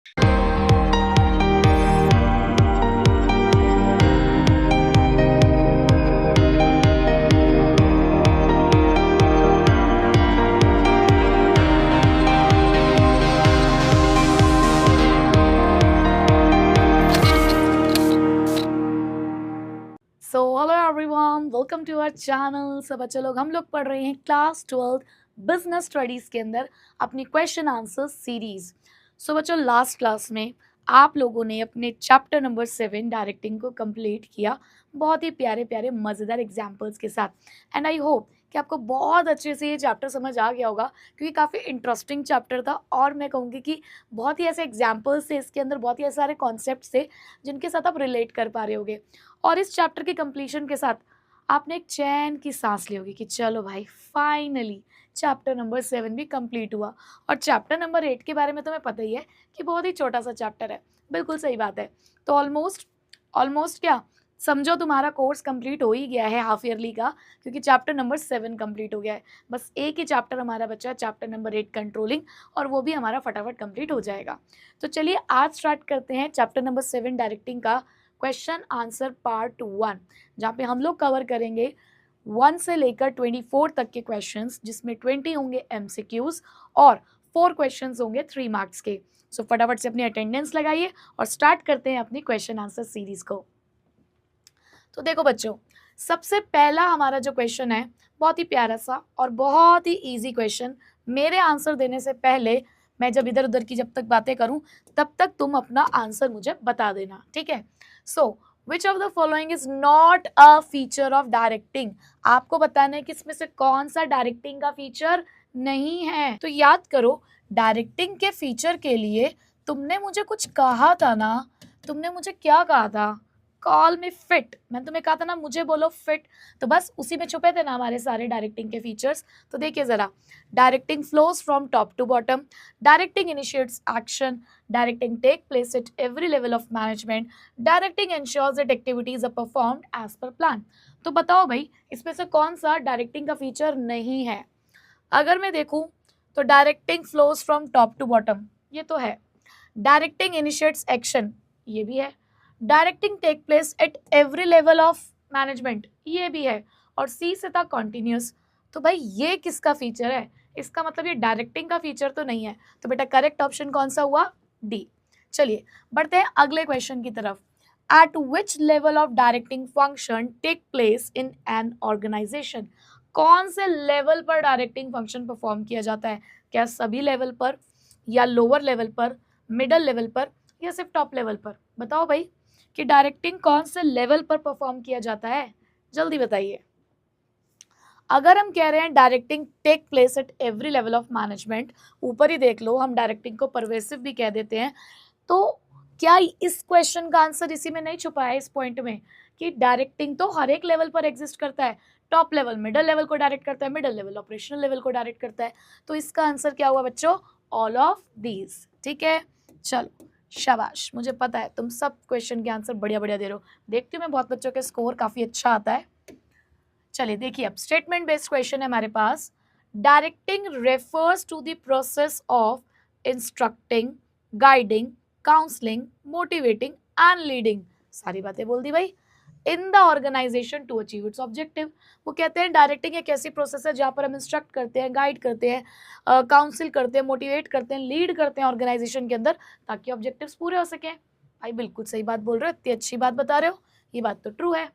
So hello everyone, welcome to our channel. सब बच्चे लोग हम लोग पढ़ रहे हैं क्लास 12 बिजनेस स्टडीज़ के अंदर अपनी क्वेश्चन आंसर सीरीज़। सो बच्चों, लास्ट क्लास में आप लोगों ने अपने चैप्टर नंबर 7 डायरेक्टिंग को कंप्लीट किया बहुत ही प्यारे प्यारे मज़ेदार एग्जाम्पल्स के साथ। एंड आई होप कि आपको बहुत अच्छे से ये चैप्टर समझ आ गया होगा, क्योंकि काफ़ी इंटरेस्टिंग चैप्टर था। और मैं कहूँगी कि बहुत ही ऐसे एग्जाम्पल्स थे इसके अंदर, बहुत ही सारे कॉन्सेप्ट्स थे जिनके साथ आप रिलेट कर पा रहे होगे। और इस चैप्टर के कंप्लीशन के साथ आपने एक चैन की सांस ली होगी कि चलो भाई, फाइनली चैप्टर नंबर 7 भी कंप्लीट हुआ। और चैप्टर नंबर 8 के बारे में तुम्हें पता ही है कि बहुत ही छोटा सा चैप्टर है। बिल्कुल सही बात है। तो ऑलमोस्ट ऑलमोस्ट क्या समझो, तुम्हारा कोर्स कंप्लीट हो ही गया है हाफ ईयरली का, क्योंकि चैप्टर नंबर 7 कंप्लीट हो गया है। बस एक ही चैप्टर हमारा बचा है, चैप्टर नंबर 8 कंट्रोलिंग, और वो भी हमारा फटाफट कंप्लीट हो जाएगा। तो चलिए आज स्टार्ट करते हैं चैप्टर नंबर 7 डायरेक्टिंग का क्वेश्चन आंसर पार्ट 1, जहाँ पे हम लोग कवर करेंगे 1 से लेकर 24 तक के क्वेश्चंस, जिसमें 20 होंगे एमसीक्यूज और 4 क्वेश्चंस होंगे 3 मार्क्स के। सो फटाफट से अपनी अटेंडेंस लगाइए और स्टार्ट करते हैं अपनी क्वेश्चन आंसर सीरीज को। तो देखो बच्चों, सबसे पहला हमारा जो क्वेश्चन है बहुत ही प्यारा सा और बहुत ही इजी क्वेश्चन। मेरे आंसर देने से पहले मैं जब इधर उधर की जब तक बातें करूं तब तक तुम अपना आंसर मुझे बता देना, ठीक है। So which of the following is not a feature of directing. आपको बताना है कि इसमें से कौन सा डायरेक्टिंग का फीचर नहीं है। तो याद करो, डायरेक्टिंग के फीचर के लिए तुमने मुझे कुछ कहा था ना। तुमने मुझे क्या कहा था? कॉल मी फिट। मैंने तुम्हें कहा था ना, मुझे बोलो फिट। तो बस उसी में छुपे थे ना हमारे सारे डायरेक्टिंग के फीचर्स। तो देखिए जरा, directing flows from top to bottom, directing initiates action, directing take place at every level of management, directing ensures that activities are performed as per plan. तो बताओ भाई, इसमें से कौन सा डायरेक्टिंग का फीचर नहीं है? अगर मैं देखूं तो directing flows from top to bottom, ये तो है। डायरेक्टिंग इनिशिएट्स एक्शन, ये भी है। Directing take place at every level of management, ये भी है। और सी से था कॉन्टिन्यूस। तो भाई ये किसका फीचर है? इसका मतलब ये डायरेक्टिंग का फीचर तो नहीं है। तो बेटा करेक्ट ऑप्शन कौन सा हुआ? डी। चलिए बढ़ते हैं अगले क्वेश्चन की तरफ। At which level of directing function take place in an organisation. कौन से लेवल पर डायरेक्टिंग फंक्शन परफॉर्म किया जाता है? क्या सभी लेवल पर, या लोअर लेवल पर, मिडल लेवल पर, या सिर्फ टॉप लेवल पर? बताओ भाई कि डायरेक्टिंग कौन से लेवल पर परफॉर्म किया जाता है, जल्दी बताइए। अगर हम कह रहे हैं directing take place at every level of management, ऊपर ही देख लो, हम डायरेक्टिंग को परवेसिव भी कह देते हैं। तो क्या इस क्वेश्चन का आंसर इसी में नहीं छुपा है, इस पॉइंट में, कि डायरेक्टिंग तो हर एक लेवल पर एग्जिस्ट करता है। टॉप लेवल मिडल लेवल को डायरेक्ट करता है, मिडल लेवल ऑपरेशनल लेवल को डायरेक्ट करता है। तो इसका आंसर क्या हुआ बच्चों? ऑल ऑफ दीज, ठीक है। चलो शाबाश, मुझे पता है तुम सब क्वेश्चन के आंसर बढ़िया बढ़िया दे रहे हो। देखती हूँ मैं, बहुत बच्चों के स्कोर काफी अच्छा आता है। चलिए देखिए, अब स्टेटमेंट बेस्ड क्वेश्चन है हमारे पास। Directing refers to the process of instructing, guiding, counselling, motivating and leading. सारी बातें बोल दी भाई। In the organisation to achieve its objective. वो कहते हैं डायरेक्टिंग एक ऐसी प्रोसेस है जहाँ पर हम इंस्ट्रक्ट करते हैं, गाइड करते हैं, काउंसिल करते हैं, मोटिवेट करते हैं, लीड करते हैं ऑर्गेनाइजेशन के अंदर, ताकि ऑब्जेक्टिव्स पूरे हो सकें। भाई बिल्कुल सही बात बोल रहे हो, इतनी अच्छी बात बता रहे हो, ये बात तो ट्रू है।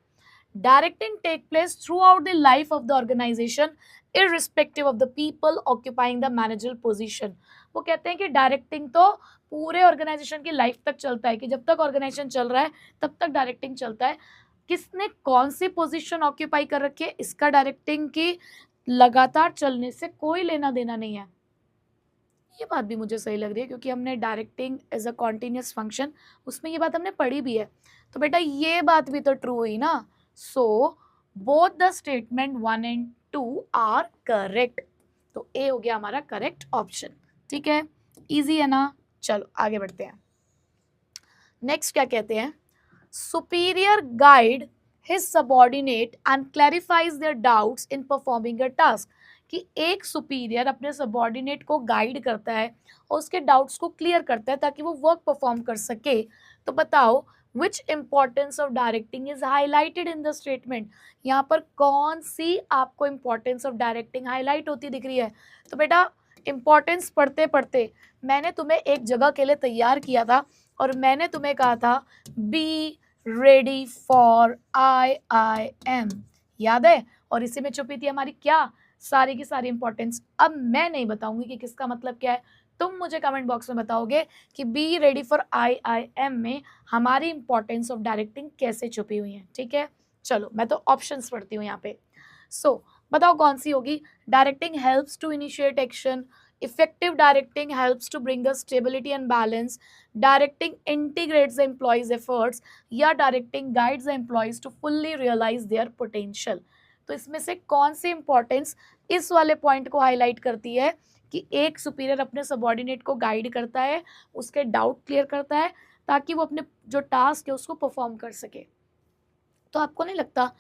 Directing take place throughout the life of the organization, irrespective of the people occupying the managerial position. वो कहते हैं कि डायरेक्टिंग तो पूरे ऑर्गेनाइजेशन की लाइफ तक चलता है, कि जब तक ऑर्गेनाइजेशन चल रहा है तब तक डायरेक्टिंग चलता है। किसने कौन सी पोजीशन ऑक्यूपाई कर रखी है, इसका डायरेक्टिंग की लगातार चलने से कोई लेना देना नहीं है। ये बात भी मुझे सही लग रही है, क्योंकि हमने directing as a continuous function, उसमें ये बात हमने पढ़ी भी है। तो बेटा ये बात भी तो ट्रू हुई ना। So both the statement 1 and 2 are correct. तो ए हो गया हमारा करेक्ट ऑप्शन, ठीक है। इजी है ना। चलो आगे बढ़ते हैं। नेक्स्ट क्या कहते हैं? Superior guide his subordinate and clarifies their doubts in performing a task. कि एक सुपीरियर अपने सबॉर्डिनेट को गाइड करता है और उसके डाउट्स को क्लियर करता है ताकि वो वर्क परफॉर्म कर सके। तो बताओ which importance of directing is highlighted in the statement. यहाँ पर कौन सी आपको इंपॉर्टेंस ऑफ डायरेक्टिंग हाईलाइट होती दिख रही है? तो बेटा इंपॉर्टेंस पढ़ते पढ़ते मैंने तुम्हें एक जगह के लिए तैयार किया था और मैंने तुम्हें कहा था बी रेडी फॉर IIM, याद है? और इसी में छुपी थी हमारी क्या सारी की सारी इंपॉर्टेंस। अब मैं नहीं बताऊंगी कि किसका मतलब क्या है, तुम मुझे कमेंट बॉक्स में बताओगे कि बी रेडी फॉर IIM में हमारी इंपॉर्टेंस ऑफ डायरेक्टिंग कैसे छुपी हुई है। ठीक है, चलो मैं तो ऑप्शंस पढ़ती हूँ यहाँ पे। सो बताओ कौन सी होगी? Directing helps to initiate action, effective directing helps to bring the stability and balance, directing integrates the employees efforts, या directing guides the employees to fully realise their potential. तो इसमें से कौन सी इंपॉर्टेंस इस वाले पॉइंट को हाईलाइट करती है कि एक सुपीरियर अपने सबॉर्डिनेट को गाइड करता है, उसके डाउट क्लियर करता है ताकि वो अपने जो टास्क है उसको परफॉर्म कर सके। तो आपको नहीं लगता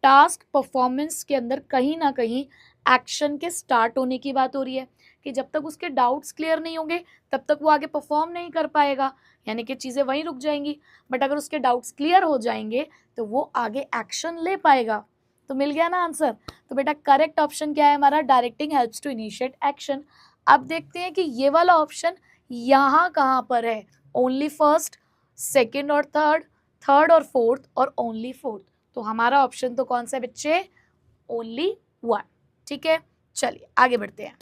टास्क परफॉर्मेंस के अंदर कहीं ना कहीं एक्शन के स्टार्ट होने की बात हो रही है कि जब तक उसके डाउट्स क्लियर नहीं होंगे तब तक वो आगे परफॉर्म नहीं कर पाएगा, यानी कि चीज़ें वहीं रुक जाएंगी। बट अगर उसके डाउट्स क्लियर हो जाएंगे तो वो आगे एक्शन ले पाएगा। तो मिल गया ना आंसर। तो बेटा करेक्ट ऑप्शन क्या है हमारा? Directing helps to initiate action. अब देखते हैं कि ये वाला ऑप्शन यहाँ कहाँ पर है। ओनली फर्स्ट, सेकेंड और थर्ड, थर्ड और फोर्थ, और ओनली फोर्थ। तो हमारा ऑप्शन तो कौन सा है बच्चे? Only one. ठीक है, चलिए आगे बढ़ते हैं।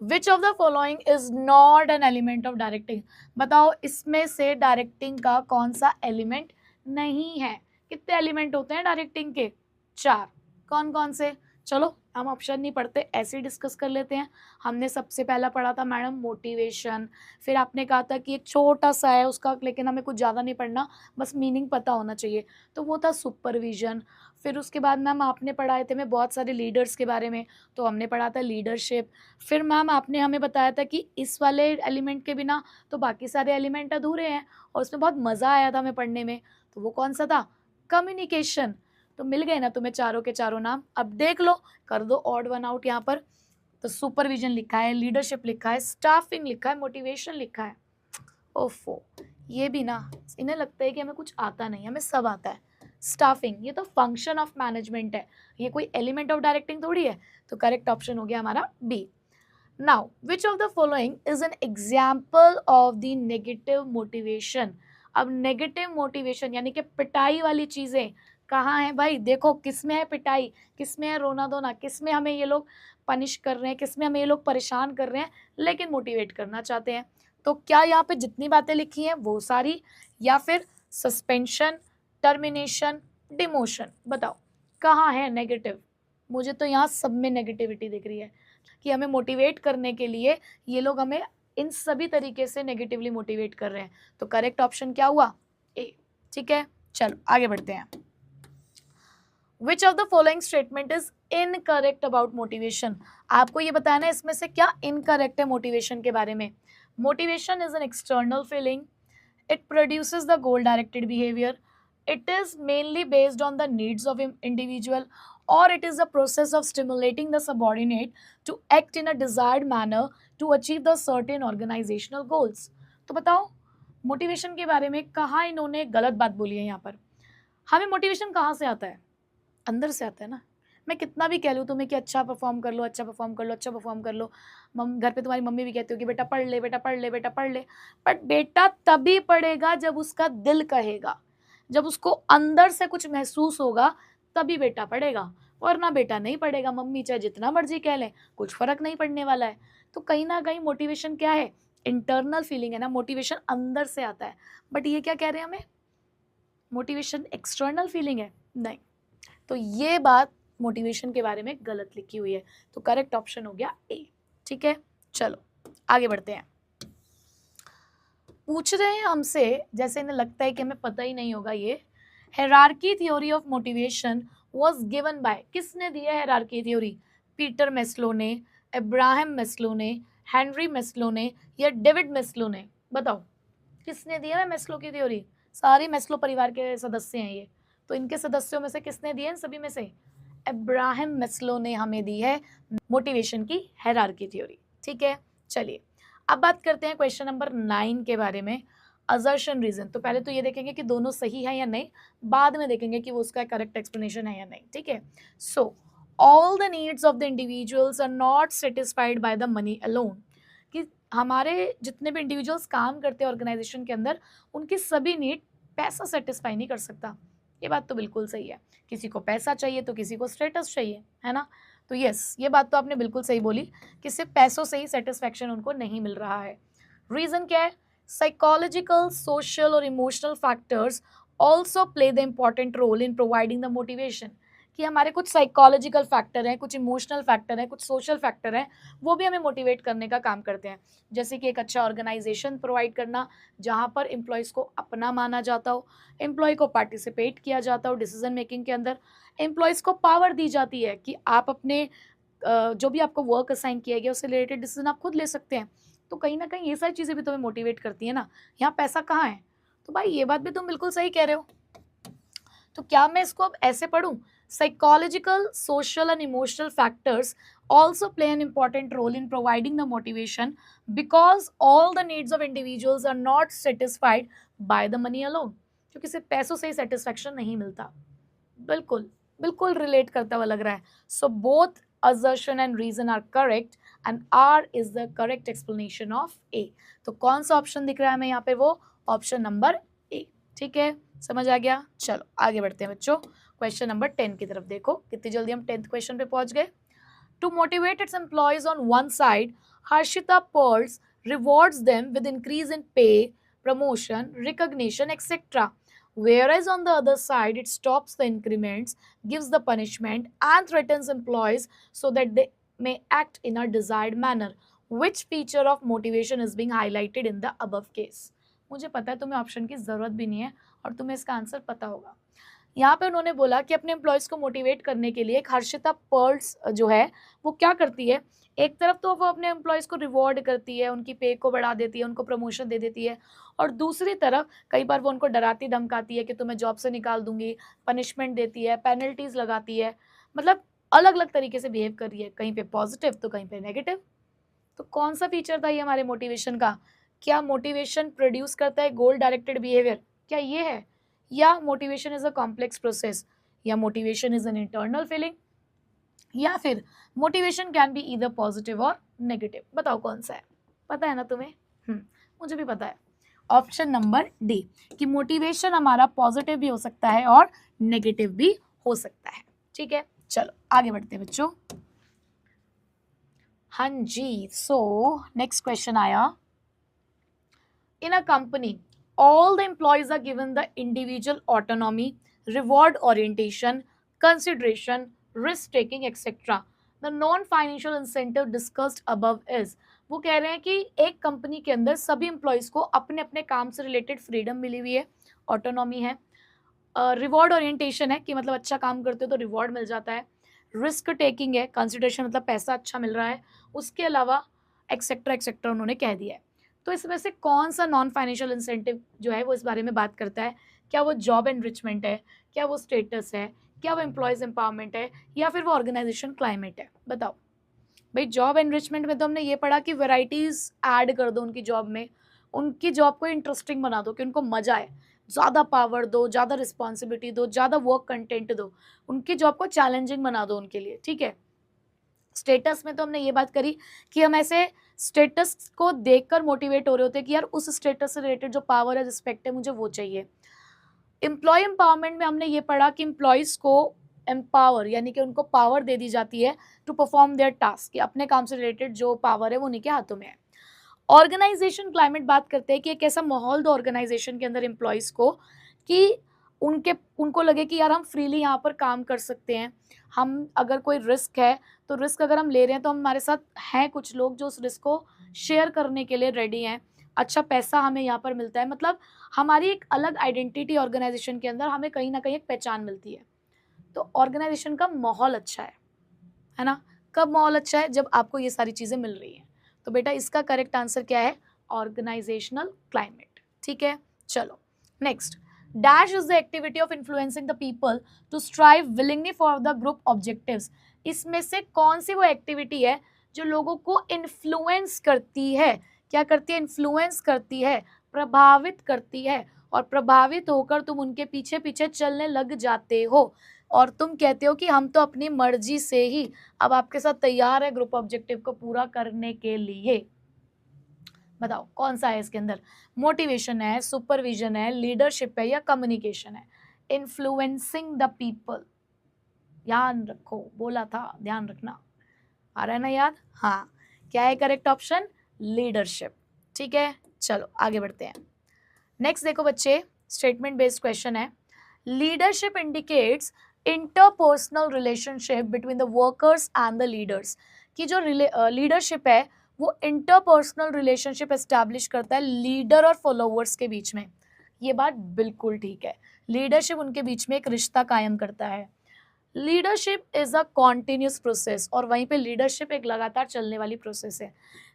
विच of the following is not an element of directing. बताओ इसमें से डायरेक्टिंग का कौन सा एलिमेंट नहीं है? कितने एलिमेंट होते हैं डायरेक्टिंग के? 4। कौन कौन से? चलो हम ऑप्शन नहीं पढ़ते, ऐसे ही डिस्कस कर लेते हैं। हमने सबसे पहला पढ़ा था मैडम मोटिवेशन, फिर आपने कहा था कि एक छोटा सा है उसका, लेकिन हमें कुछ ज़्यादा नहीं पढ़ना, बस मीनिंग पता होना चाहिए, तो वो था सुपरविजन। फिर उसके बाद मैम आपने पढ़ाए थे मैं बहुत सारे लीडर्स के बारे में, तो हमने पढ़ा था लीडरशिप। फिर मैम आपने हमें बताया था कि इस वाले एलिमेंट के बिना तो बाकी सारे एलिमेंट अधूरे हैं, और उसमें बहुत मज़ा आया था हमें पढ़ने में, तो वो कौन सा था? कम्युनिकेशन। तो मिल गए ना तुम्हें चारों के चारों नाम। अब देख लो, कर दो ऑड वन आउट यहाँ पर। तो सुपरविजन लिखा है, लीडरशिप लिखा है, स्टाफिंग लिखा है, मोटिवेशन लिखा है। ओफो, ये भी ना इन्हें लगता है कि हमें कुछ आता नहीं, हमें सब आता है। स्टाफिंग ये तो फंक्शन ऑफ मैनेजमेंट है, ये कोई एलिमेंट ऑफ डायरेक्टिंग थोड़ी है। तो करेक्ट ऑप्शन हो गया हमारा B. Now which of the following is an example of the negative motivation. अब नेगेटिव मोटिवेशन यानी कि पिटाई वाली चीज़ें कहाँ है भाई? देखो किस में है पिटाई, किस में है रोना धोना, किस में हमें ये लोग पनिश कर रहे हैं, किस में हमें ये लोग परेशान कर रहे हैं लेकिन मोटिवेट करना चाहते हैं। तो क्या यहाँ पे जितनी बातें लिखी हैं वो सारी, या फिर सस्पेंशन, टर्मिनेशन, डिमोशन? बताओ कहाँ है नेगेटिव? मुझे तो यहाँ सब में नेगेटिविटी दिख रही है कि हमें मोटिवेट करने के लिए ये लोग हमें इन सभी तरीके से नेगेटिवली मोटिवेट कर रहे हैं। तो करेक्ट ऑप्शन क्या हुआ? ए। ठीक है, चलो आगे बढ़ते हैं। विच of the following statement is incorrect about motivation. आपको ये बताना है इसमें से क्या इनकरेक्ट है मोटिवेशन के बारे में। Motivation is an external feeling, it produces the goal directed behaviour, it is mainly based on the needs of individual, or it is a process of stimulating the subordinate to act in a desired manner to achieve the certain organizational goals। तो बताओ motivation के बारे में कहाँ इन्होंने गलत बात बोली है यहाँ पर। हमें मोटिवेशन कहाँ से आता है? अंदर से आता है ना। मैं कितना भी कह लूँ तुम्हें कि अच्छा परफॉर्म कर लो, अच्छा परफॉर्म कर लो, अच्छा परफॉर्म कर लो, घर पे तुम्हारी मम्मी भी कहती हो कि बेटा पढ़ ले, बेटा पढ़ ले, बेटा पढ़ ले, बट बेटा तभी पढ़ेगा जब उसका दिल कहेगा, जब उसको अंदर से कुछ महसूस होगा तभी बेटा पढ़ेगा, वरना बेटा नहीं पढ़ेगा। मम्मी चाहे जितना मर्जी कह लें कुछ फर्क नहीं पड़ने वाला है। तो कहीं ना कहीं मोटिवेशन क्या है? इंटरनल फीलिंग है ना, मोटिवेशन अंदर से आता है। बट ये क्या कह रहे हैं हमें? मोटिवेशन एक्सटर्नल फीलिंग है? नहीं। तो ये बात मोटिवेशन के बारे में गलत लिखी हुई है। तो करेक्ट ऑप्शन हो गया ए। ठीक है, चलो आगे बढ़ते हैं। पूछ रहे हैं हमसे, जैसे इन्हें लगता है कि हमें पता ही नहीं होगा ये, hierarchy theory of motivation was given by, किसने दिया हायरार्की थ्योरी? पीटर मेस्लो ने, अब्राहम मेस्लो ने, हेनरी मेस्लो ने, या डेविड मेस्लो ने? बताओ किसने दिया है मेस्लो की थ्योरी? सारे मेस्लो परिवार के सदस्य हैं ये, तो इनके सदस्यों में से किसने दिए? सभी में से अब्राहम मैस्लो ने हमें दी है मोटिवेशन की हायरार्की थ्योरी। ठीक है, चलिए अब बात करते हैं क्वेश्चन नंबर 9 के बारे में, असर्शन रीजन। तो पहले तो ये देखेंगे कि दोनों सही है या नहीं, बाद में देखेंगे कि वो उसका करेक्ट एक्सप्लेनेशन है या नहीं। ठीक है, so all the needs of the individuals are not satisfied by the money alone, कि हमारे जितने भी इंडिविजुअल्स काम करते हैं ऑर्गेनाइजेशन के अंदर, उनकी सभी नीड पैसा सेटिस्फाई नहीं कर सकता। ये बात तो बिल्कुल सही है, किसी को पैसा चाहिए तो किसी को स्टेटस चाहिए, है ना। तो यस, ये बात तो आपने बिल्कुल सही बोली कि सिर्फ पैसों से ही सेटिस्फैक्शन उनको नहीं मिल रहा है। रीज़न क्या है? साइकोलॉजिकल, सोशल और emotional factors also play the important role in providing the motivation, कि हमारे कुछ साइकोलॉजिकल फैक्टर हैं, कुछ इमोशनल फैक्टर हैं, कुछ सोशल फैक्टर हैं, वो भी हमें मोटिवेट करने का काम करते हैं। जैसे कि एक अच्छा ऑर्गेनाइजेशन प्रोवाइड करना जहाँ पर एम्प्लॉयज़ को अपना माना जाता हो, एम्प्लॉय को पार्टिसिपेट किया जाता हो डिसीजन मेकिंग के अंदर, एम्प्लॉयज़ को पावर दी जाती है कि आप अपने जो भी आपको वर्क असाइन किया गया उससे रिलेटेड डिसीजन आप खुद ले सकते हैं। तो कहीं ना कहीं ये सारी चीज़ें भी तुम्हें मोटिवेट करती है ना। यहाँ पैसा कहाँ है? तो भाई ये बात भी तुम बिल्कुल सही कह रहे हो। तो क्या मैं इसको अब ऐसे पढ़ूं? Psychological, social and emotional factors also play an important role in providing the motivation because all the needs of individuals are not satisfied by the money alone, क्योंकि सिर्फ पैसों से ही सेटिस्फैक्शन नहीं मिलता। बिल्कुल बिल्कुल रिलेट करता हुआ लग रहा है। So both assertion and reason are correct and R is the correct explanation of A। तो कौन सा ऑप्शन दिख रहा है हमें यहाँ पे? वो ऑप्शन नंबर ए। ठीक है, समझ आ गया। चलो आगे बढ़ते हैं बच्चों, क्वेश्चन नंबर 10 की तरफ देखो, कितनी जल्दी हम 10th क्वेश्चन पे पहुंच गए। To motivate its employees on one side, Harshita Pearls rewards them with increase in pay, promotion, recognition etcetera, whereas on the other side it stops the increments, gives the punishment and threatens employees so that they may act in a desired manner. Which feature of motivation is being highlighted in the above case? मुझे पता है तुम्हें option की ज़रूरत भी नहीं है और तुम्हें इसका आंसर पता होगा। यहाँ पे उन्होंने बोला कि अपने एम्प्लॉयज़ को मोटिवेट करने के लिए एक हर्षिता पर्ल्स जो है वो क्या करती है, एक तरफ तो वो अपने एम्प्लॉयज़ को रिवॉर्ड करती है, उनकी पे को बढ़ा देती है, उनको प्रमोशन दे देती है, और दूसरी तरफ कई बार वो उनको डराती धमकाती है कि तुम्हें जॉब से निकाल दूंगी, पनिशमेंट देती है, पेनल्टीज लगाती है, मतलब अलग अलग तरीके से बिहेव कर रही है, कहीं पे पॉजिटिव तो कहीं पे नेगेटिव। तो कौन सा फीचर था ये हमारे मोटिवेशन का? क्या मोटिवेशन प्रोड्यूस करता है गोल डायरेक्टेड बिहेवियर? क्या ये है? या motivation is a complex process, या motivation is an internal feeling, या फिर motivation can be either positive और नेगेटिव? बताओ कौन सा है? पता है ना तुम्हें? मुझे भी पता है, ऑप्शन नंबर डी, कि मोटिवेशन हमारा पॉजिटिव भी हो सकता है और नेगेटिव भी हो सकता है। ठीक है, चलो आगे बढ़ते हैं बच्चों। हाँ जी, सो नेक्स्ट क्वेश्चन आया, in a company all the employees are given the individual autonomy, reward orientation, consideration, risk taking etc. The non financial incentive discussed above is, वो कह रहे हैं कि एक कंपनी के अंदर सभी एम्प्लॉयज़ को अपने अपने काम से रिलेटेड फ्रीडम मिली हुई है, ऑटोनॉमी है, रिवॉर्ड ओरिएंटेशन है कि मतलब अच्छा काम करते हो तो रिवॉर्ड मिल जाता है, रिस्क टेकिंग है, कंसिडरेशन मतलब पैसा अच्छा मिल रहा है, उसके अलावा एक्सेट्रा एक्सेट्रा उन्होंने कह दिया है। तो इसमें से कौन सा नॉन फाइनेंशियल इंसेंटिव जो है वो इस बारे में बात करता है? क्या वो जॉब एनरिचमेंट है, क्या वो स्टेटस है, क्या वो एम्प्लॉयज़ एम्पावरमेंट है, या फिर वो ऑर्गेनाइजेशन क्लाइमेट है? बताओ भाई। जॉब एनरिचमेंट में तो हमने ये पढ़ा कि वैराइटीज़ ऐड कर दो उनकी जॉब में, उनकी जॉब को इंटरेस्टिंग बना दो कि उनको मज़ा आए, ज़्यादा पावर दो, ज़्यादा रिस्पॉन्सिबिलिटी दो, ज़्यादा वर्क कंटेंट दो, उनकी जॉब को चैलेंजिंग बना दो उनके लिए। ठीक है, स्टेटस में तो हमने ये बात करी कि हम ऐसे स्टेटस को देखकर मोटिवेट हो रहे होते हैं कि यार उस स्टेटस से रिलेटेड जो पावर है, रिस्पेक्ट है, मुझे वो चाहिए। एम्प्लॉय एम्पावरमेंट में हमने ये पढ़ा कि एम्प्लॉयज़ को एम्पावर यानी कि उनको पावर दे दी जाती है टू परफॉर्म देयर टास्क, कि अपने काम से रिलेटेड जो पावर है वो उन्हीं के हाथों में है। ऑर्गेनाइजेशन क्लाइमेट बात करते हैं कि एक ऐसा माहौल दो ऑर्गेनाइजेशन के अंदर एम्प्लॉयज़ को कि उनको लगे कि यार हम फ्रीली यहाँ पर काम कर सकते हैं, हम अगर कोई रिस्क है तो रिस्क अगर हम ले रहे हैं तो हमारे साथ हैं कुछ लोग जो उस रिस्क को शेयर करने के लिए रेडी हैं, अच्छा पैसा हमें यहाँ पर मिलता है, मतलब हमारी एक अलग आइडेंटिटी ऑर्गेनाइजेशन के अंदर हमें कहीं ना कहीं एक पहचान मिलती है। तो ऑर्गेनाइजेशन का माहौल अच्छा है ना। कब माहौल अच्छा है? जब आपको ये सारी चीज़ें मिल रही हैं। तो बेटा इसका करेक्ट आंसर क्या है? Organisational climate. ठीक है, चलो next, dash is the activity of influencing the people to strive willingly for the group objectives. इसमें से कौन सी वो एक्टिविटी है जो लोगों को इन्फ्लुएंस करती है? क्या करती है? इन्फ्लुएंस करती है, प्रभावित करती है, और प्रभावित होकर तुम उनके पीछे पीछे चलने लग जाते हो और तुम कहते हो कि हम तो अपनी मर्जी से ही अब आपके साथ तैयार है ग्रुप ऑब्जेक्टिव को पूरा करने के लिए। बताओ कौन सा है इसके अंदर? मोटिवेशन है, सुपरविजन है, लीडरशिप है, या कम्युनिकेशन है? इन्फ्लुएंसिंग द पीपल, ध्यान रखो, बोला था ध्यान रखना, आ रहा है ना याद? हाँ, क्या है करेक्ट ऑप्शन? लीडरशिप। ठीक है, चलो आगे बढ़ते हैं। नेक्स्ट देखो बच्चे, स्टेटमेंट बेस्ड क्वेश्चन है। Leadership indicates interpersonal relationship between the workers and the leaders. की जो लीडरशिप है वो इंटरपर्सनल रिलेशनशिप एस्टैब्लिश करता है लीडर और फॉलोअर्स के बीच में। ये बात बिल्कुल ठीक है, लीडरशिप उनके बीच में एक रिश्ता कायम करता है। Leadership is a continuous process, और वहीं पे लीडरशिप एक लगातार चलने वाली प्रोसेस है।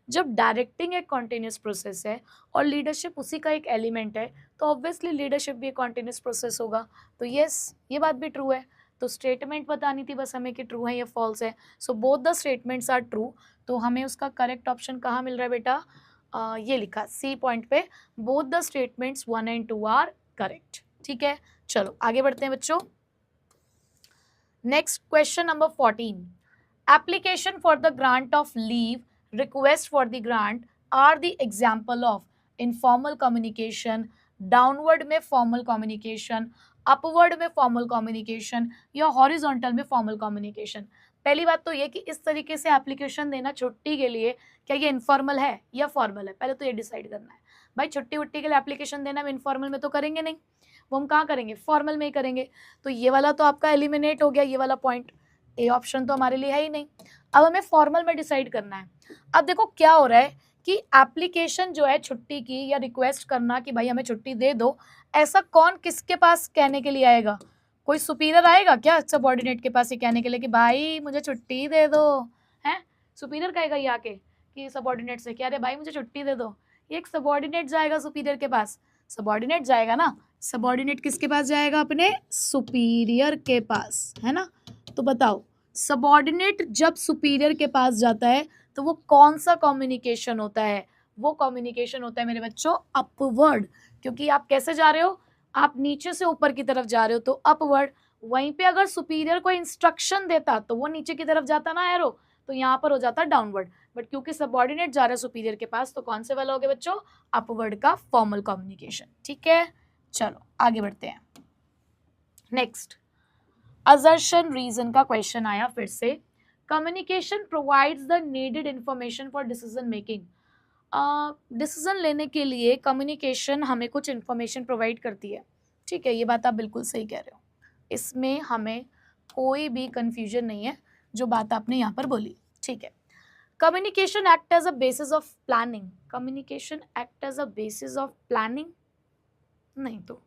जब डायरेक्टिंग एक कॉन्टिन्यूस प्रोसेस है और लीडरशिप उसी का एक एलिमेंट है, तो ऑब्वियसली लीडरशिप भी एक कॉन्टिन्यूस प्रोसेस होगा। तो यस, ये बात भी ट्रू है। तो स्टेटमेंट बतानी थी बस हमें कि ट्रू है या फॉल्स है। So both the statements are true. तो हमें उसका करेक्ट ऑप्शन कहाँ मिल रहा है बेटा? ये लिखा सी पॉइंट पे, both the statements 1 and 2 are correct. ठीक है, चलो आगे बढ़ते हैं बच्चों। Next question number 14, application for the grant of leave, request for the grant are the example of informal communication, downward में फॉर्मल कम्युनिकेशन, अपवर्ड में फॉर्मल कम्युनिकेशन, या हॉरिजॉन्टल में फॉर्मल कम्युनिकेशन। पहली बात तो ये कि इस तरीके से एप्लीकेशन देना छुट्टी के लिए, क्या ये इनफॉर्मल है या फॉर्मल है? पहले तो ये डिसाइड करना है। भाई छुट्टी वुट्टी के लिए एप्लीकेशन देना हम इनफॉर्मल में तो करेंगे नहीं, वो हम कहाँ करेंगे? फॉर्मल में ही करेंगे। तो ये वाला तो आपका एलिमिनेट हो गया, ये वाला पॉइंट, ए ऑप्शन तो हमारे लिए है ही नहीं। अब हमें फॉर्मल में डिसाइड करना है। अब देखो क्या हो रहा है कि एप्लीकेशन जो है छुट्टी की या रिक्वेस्ट करना कि भाई हमें छुट्टी दे दो, ऐसा कौन किसके पास कहने के लिए आएगा? कोई सुपीरियर आएगा क्या सबऑर्डिनेट के पास ये कहने के लिए कि भाई मुझे छुट्टी दे दो? हैं, सुपीरियर कहेगा ये आके कि सबऑर्डिनेट से, क्या अरे भाई मुझे छुट्टी दे दो? ये एक सबऑर्डिनेट जाएगा सुपीरियर के पास, सबऑर्डिनेट जाएगा ना। सबऑर्डिनेट किसके पास जाएगा? अपने सुपीरियर के पास, है ना। तो बताओ, सबऑर्डिनेट जब सुपीरियर के पास जाता है तो वो कौन सा कम्युनिकेशन होता है? वो कम्युनिकेशन होता है मेरे बच्चों अपवर्ड, क्योंकि आप कैसे जा रहे हो? आप नीचे से ऊपर की तरफ जा रहे हो तो अपवर्ड। वहीं पे अगर सुपीरियर को इंस्ट्रक्शन देता तो वो नीचे की तरफ जाता ना एरो, तो यहाँ पर हो जाता डाउनवर्ड। बट क्योंकि सबऑर्डिनेट जा रहा है सुपीरियर के पास, तो कौन से वाला हो गया बच्चों? अपवर्ड का फॉर्मल कम्युनिकेशन। ठीक है, चलो आगे बढ़ते हैं। नेक्स्ट, असर्शन रीजन का क्वेश्चन आया फिर से। Communication provides the needed information for decision making. Decision लेने के लिए कम्युनिकेशन हमें कुछ इंफॉर्मेशन प्रोवाइड करती है। ठीक है, ये बात आप बिल्कुल सही कह रहे हो, इसमें हमें कोई भी कंफ्यूजन नहीं है जो बात आपने यहाँ पर बोली। ठीक है, communication act as a basis of planning. Communication act as a basis of planning नहीं, तो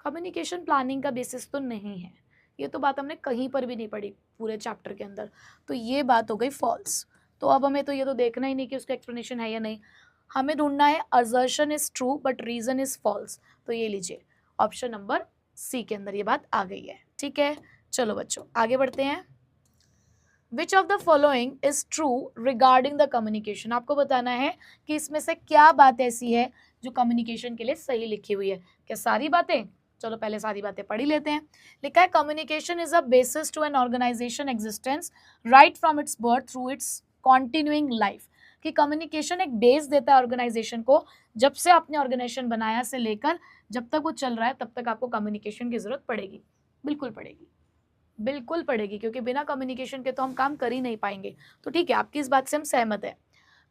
कम्युनिकेशन प्लानिंग का बेसिस तो नहीं है। ये तो बात हमने कहीं पर भी नहीं पढ़ी पूरे चैप्टर के अंदर, तो ये बात हो गई फॉल्स। तो अब हमें तो ये तो देखना ही नहीं कि उसका एक्सप्लेनेशन है या नहीं, हमें ढूंढना है assertion is true but reason is false. तो ये लीजिए, ऑप्शन नंबर सी के अंदर ये बात आ गई है। ठीक है, चलो बच्चों आगे बढ़ते हैं। विच of the following is true regarding the communication. आपको बताना है कि इसमें से क्या बात ऐसी है जो कम्युनिकेशन के लिए सही लिखी हुई है। क्या सारी बातें? चलो पहले सारी बातें पढ़ ही लेते हैं। लिखा है communication is a basis to an organisation existence right from its birth through its continuing life. कि कम्युनिकेशन एक बेस देता है ऑर्गेनाइजेशन को, जब से आपने ऑर्गेनाइजेशन बनाया से लेकर जब तक वो चल रहा है तब तक आपको कम्युनिकेशन की जरूरत पड़ेगी। बिल्कुल पड़ेगी, बिल्कुल पड़ेगी, क्योंकि बिना कम्युनिकेशन के तो हम काम कर ही नहीं पाएंगे। तो ठीक है, आपकी इस बात से हम सहमत हैं।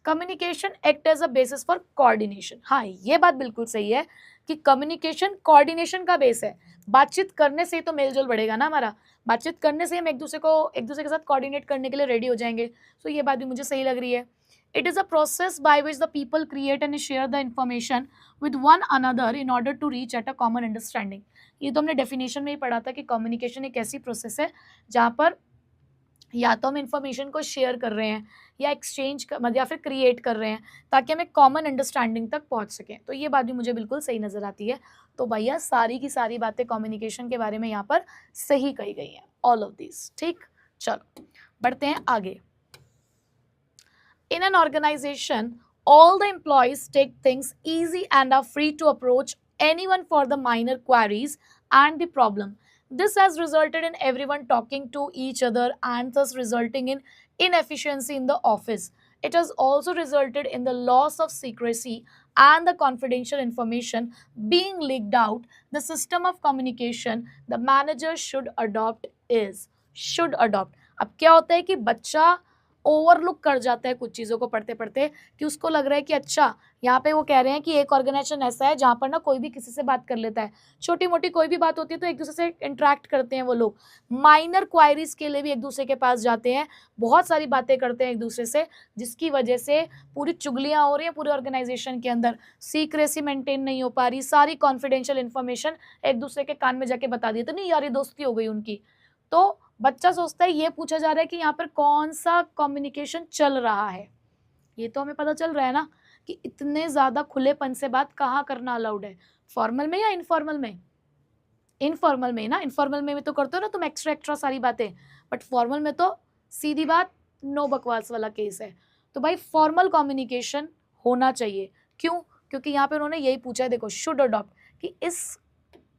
Communication act as a basis for coordination. हाँ, ये बात बिल्कुल सही है कि कम्युनिकेशन कोऑर्डिनेशन का बेस है। बातचीत करने से ही तो मेलजोल बढ़ेगा ना हमारा, बातचीत करने से हम एक दूसरे के साथ कोऑर्डिनेट करने के लिए रेडी हो जाएंगे। तो ये बात भी मुझे सही लग रही है। It is a process by which the people create and share the information with one another in order to reach at a common understanding. ये तो हमने डेफिनेशन में ही पढ़ा था कि कम्युनिकेशन एक ऐसी प्रोसेस है जहाँ पर या तो हम इंफॉर्मेशन को शेयर कर रहे हैं या एक्सचेंज या फिर क्रिएट कर रहे हैं ताकि हम एक कॉमन अंडरस्टैंडिंग तक पहुंच सकें। तो ये बात भी मुझे बिल्कुल सही नज़र आती है। तो भैया सारी की सारी बातें कम्युनिकेशन के बारे में यहाँ पर सही कही गई हैं, ऑल ऑफ दिस। ठीक, चलो बढ़ते हैं आगे। In an organization, all the employees take things easy and are free to approach anyone for the minor queries and the problem. This has resulted in everyone talking to each other and thus resulting in inefficiency in the office. It has also resulted in the loss of secrecy and the confidential information being leaked out. The system of communication the manager should adopt is should adopt. अब क्या होता है कि बच्चा overlook कर जाता है कुछ चीज़ों को पढ़ते पढ़ते, कि उसको लग रहा है कि अच्छा यहाँ पे वो कह रहे हैं कि एक ऑर्गेनाइजेशन ऐसा है जहाँ पर ना कोई भी किसी से बात कर लेता है, छोटी मोटी कोई भी बात होती है तो एक दूसरे से इंटरेक्ट करते हैं वो लोग, माइनर क्वायरीज के लिए भी एक दूसरे के पास जाते हैं, बहुत सारी बातें करते हैं एक दूसरे से, जिसकी वजह से पूरी चुगलियाँ हो रही हैं पूरे ऑर्गेनाइजेशन के अंदर, सीक्रेसी मेंटेन नहीं हो पा रही, सारी कॉन्फिडेंशियल इन्फॉर्मेशन एक दूसरे के कान में जाके बता दी, तो नहीं यारी दोस्ती हो गई उनकी। तो बच्चा सोचता है, ये पूछा जा रहा है कि यहाँ पर कौन सा कम्युनिकेशन चल रहा है। ये तो हमें पता चल रहा है ना कि इतने ज़्यादा खुलेपन से बात कहाँ करना अलाउड है, फॉर्मल में या इनफॉर्मल में? इनफॉर्मल में ना, इनफॉर्मल में तो करते हो ना तुम एक्स्ट्रा एक्स्ट्रा सारी बातें, बट फॉर्मल में तो सीधी बात, नो बकवास वाला केस है। तो भाई फॉर्मल कम्युनिकेशन होना चाहिए। क्यों? क्योंकि यहाँ पे उन्होंने यही पूछा है, देखो शुड अडॉप्ट, कि इस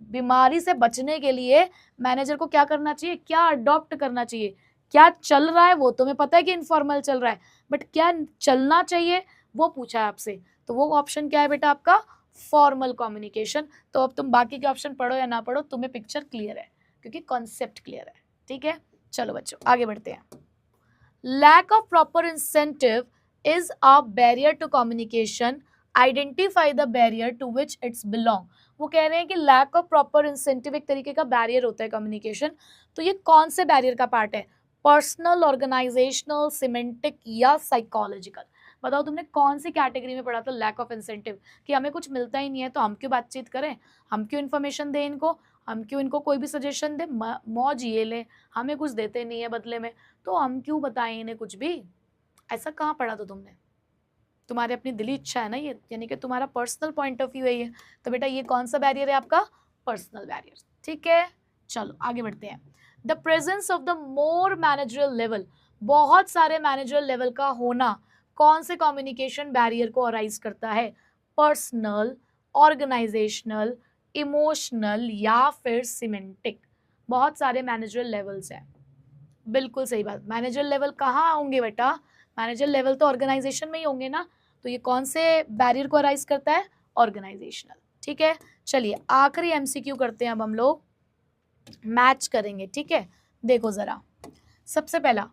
बीमारी से बचने के लिए मैनेजर को क्या करना चाहिए, क्या अडॉप्ट करना चाहिए। क्या चल रहा है वो तो हमें पता है कि इनफॉर्मल चल रहा है, बट क्या चलना चाहिए वो पूछा है आपसे। तो वो ऑप्शन क्या है बेटा आपका, फॉर्मल कम्युनिकेशन। तो अब तुम बाकी के ऑप्शन पढ़ो या ना पढ़ो, तुम्हें पिक्चर क्लियर है क्योंकि कॉन्सेप्ट क्लियर है। ठीक है, चलो बच्चों आगे बढ़ते हैं। Lack of proper incentive is a barrier to communication, identify the barrier to which it's belong. वो कह रहे हैं कि लैक ऑफ प्रॉपर इंसेंटिव एक तरीके का बैरियर होता है कम्युनिकेशन। तो ये कौन से बैरियर का पार्ट है, पर्सनल, ऑर्गेनाइजेशनल, सिमेंटिक या साइकोलॉजिकल? बताओ तुमने कौन सी कैटेगरी में पढ़ा था लैक ऑफ इंसेंटिव, कि हमें कुछ मिलता ही नहीं है तो हम क्यों बातचीत करें, हम क्यों इन्फॉर्मेशन दें इनको, हम क्यों इनको कोई भी सजेशन दें, मौज ये लें, हमें कुछ देते नहीं है बदले में तो हम क्यों बताएं इन्हें कुछ भी। ऐसा कहाँ पढ़ा था तुमने? तुम्हारी अपनी दिली इच्छा है ना ये, यानी कि तुम्हारा पर्सनल पॉइंट ऑफ व्यू है ये। तो बेटा ये कौन सा बैरियर है आपका, पर्सनल बैरियर। ठीक है, चलो आगे बढ़ते हैं। The presence of the more managerial level, बहुत सारे मैनेजरियल लेवल का होना कौन से कम्युनिकेशन बैरियर को अराइज करता है, पर्सनल, ऑर्गेनाइजेशनल, इमोशनल या फिर सिमेंटिक। बहुत सारे मैनेजरियल लेवल्स हैं, बिल्कुल सही बात। मैनेजर लेवल कहाँ होंगे बेटा, मैनेजर लेवल तो ऑर्गेनाइजेशन में ही होंगे ना। तो ये कौन से बैरियर को अराइज करता है, ऑर्गेनाइजेशनल। ठीक है, चलिए आखिरी एमसीक्यू करते हैं अब हम लोग, मैच करेंगे। ठीक है, देखो जरा, सबसे पहला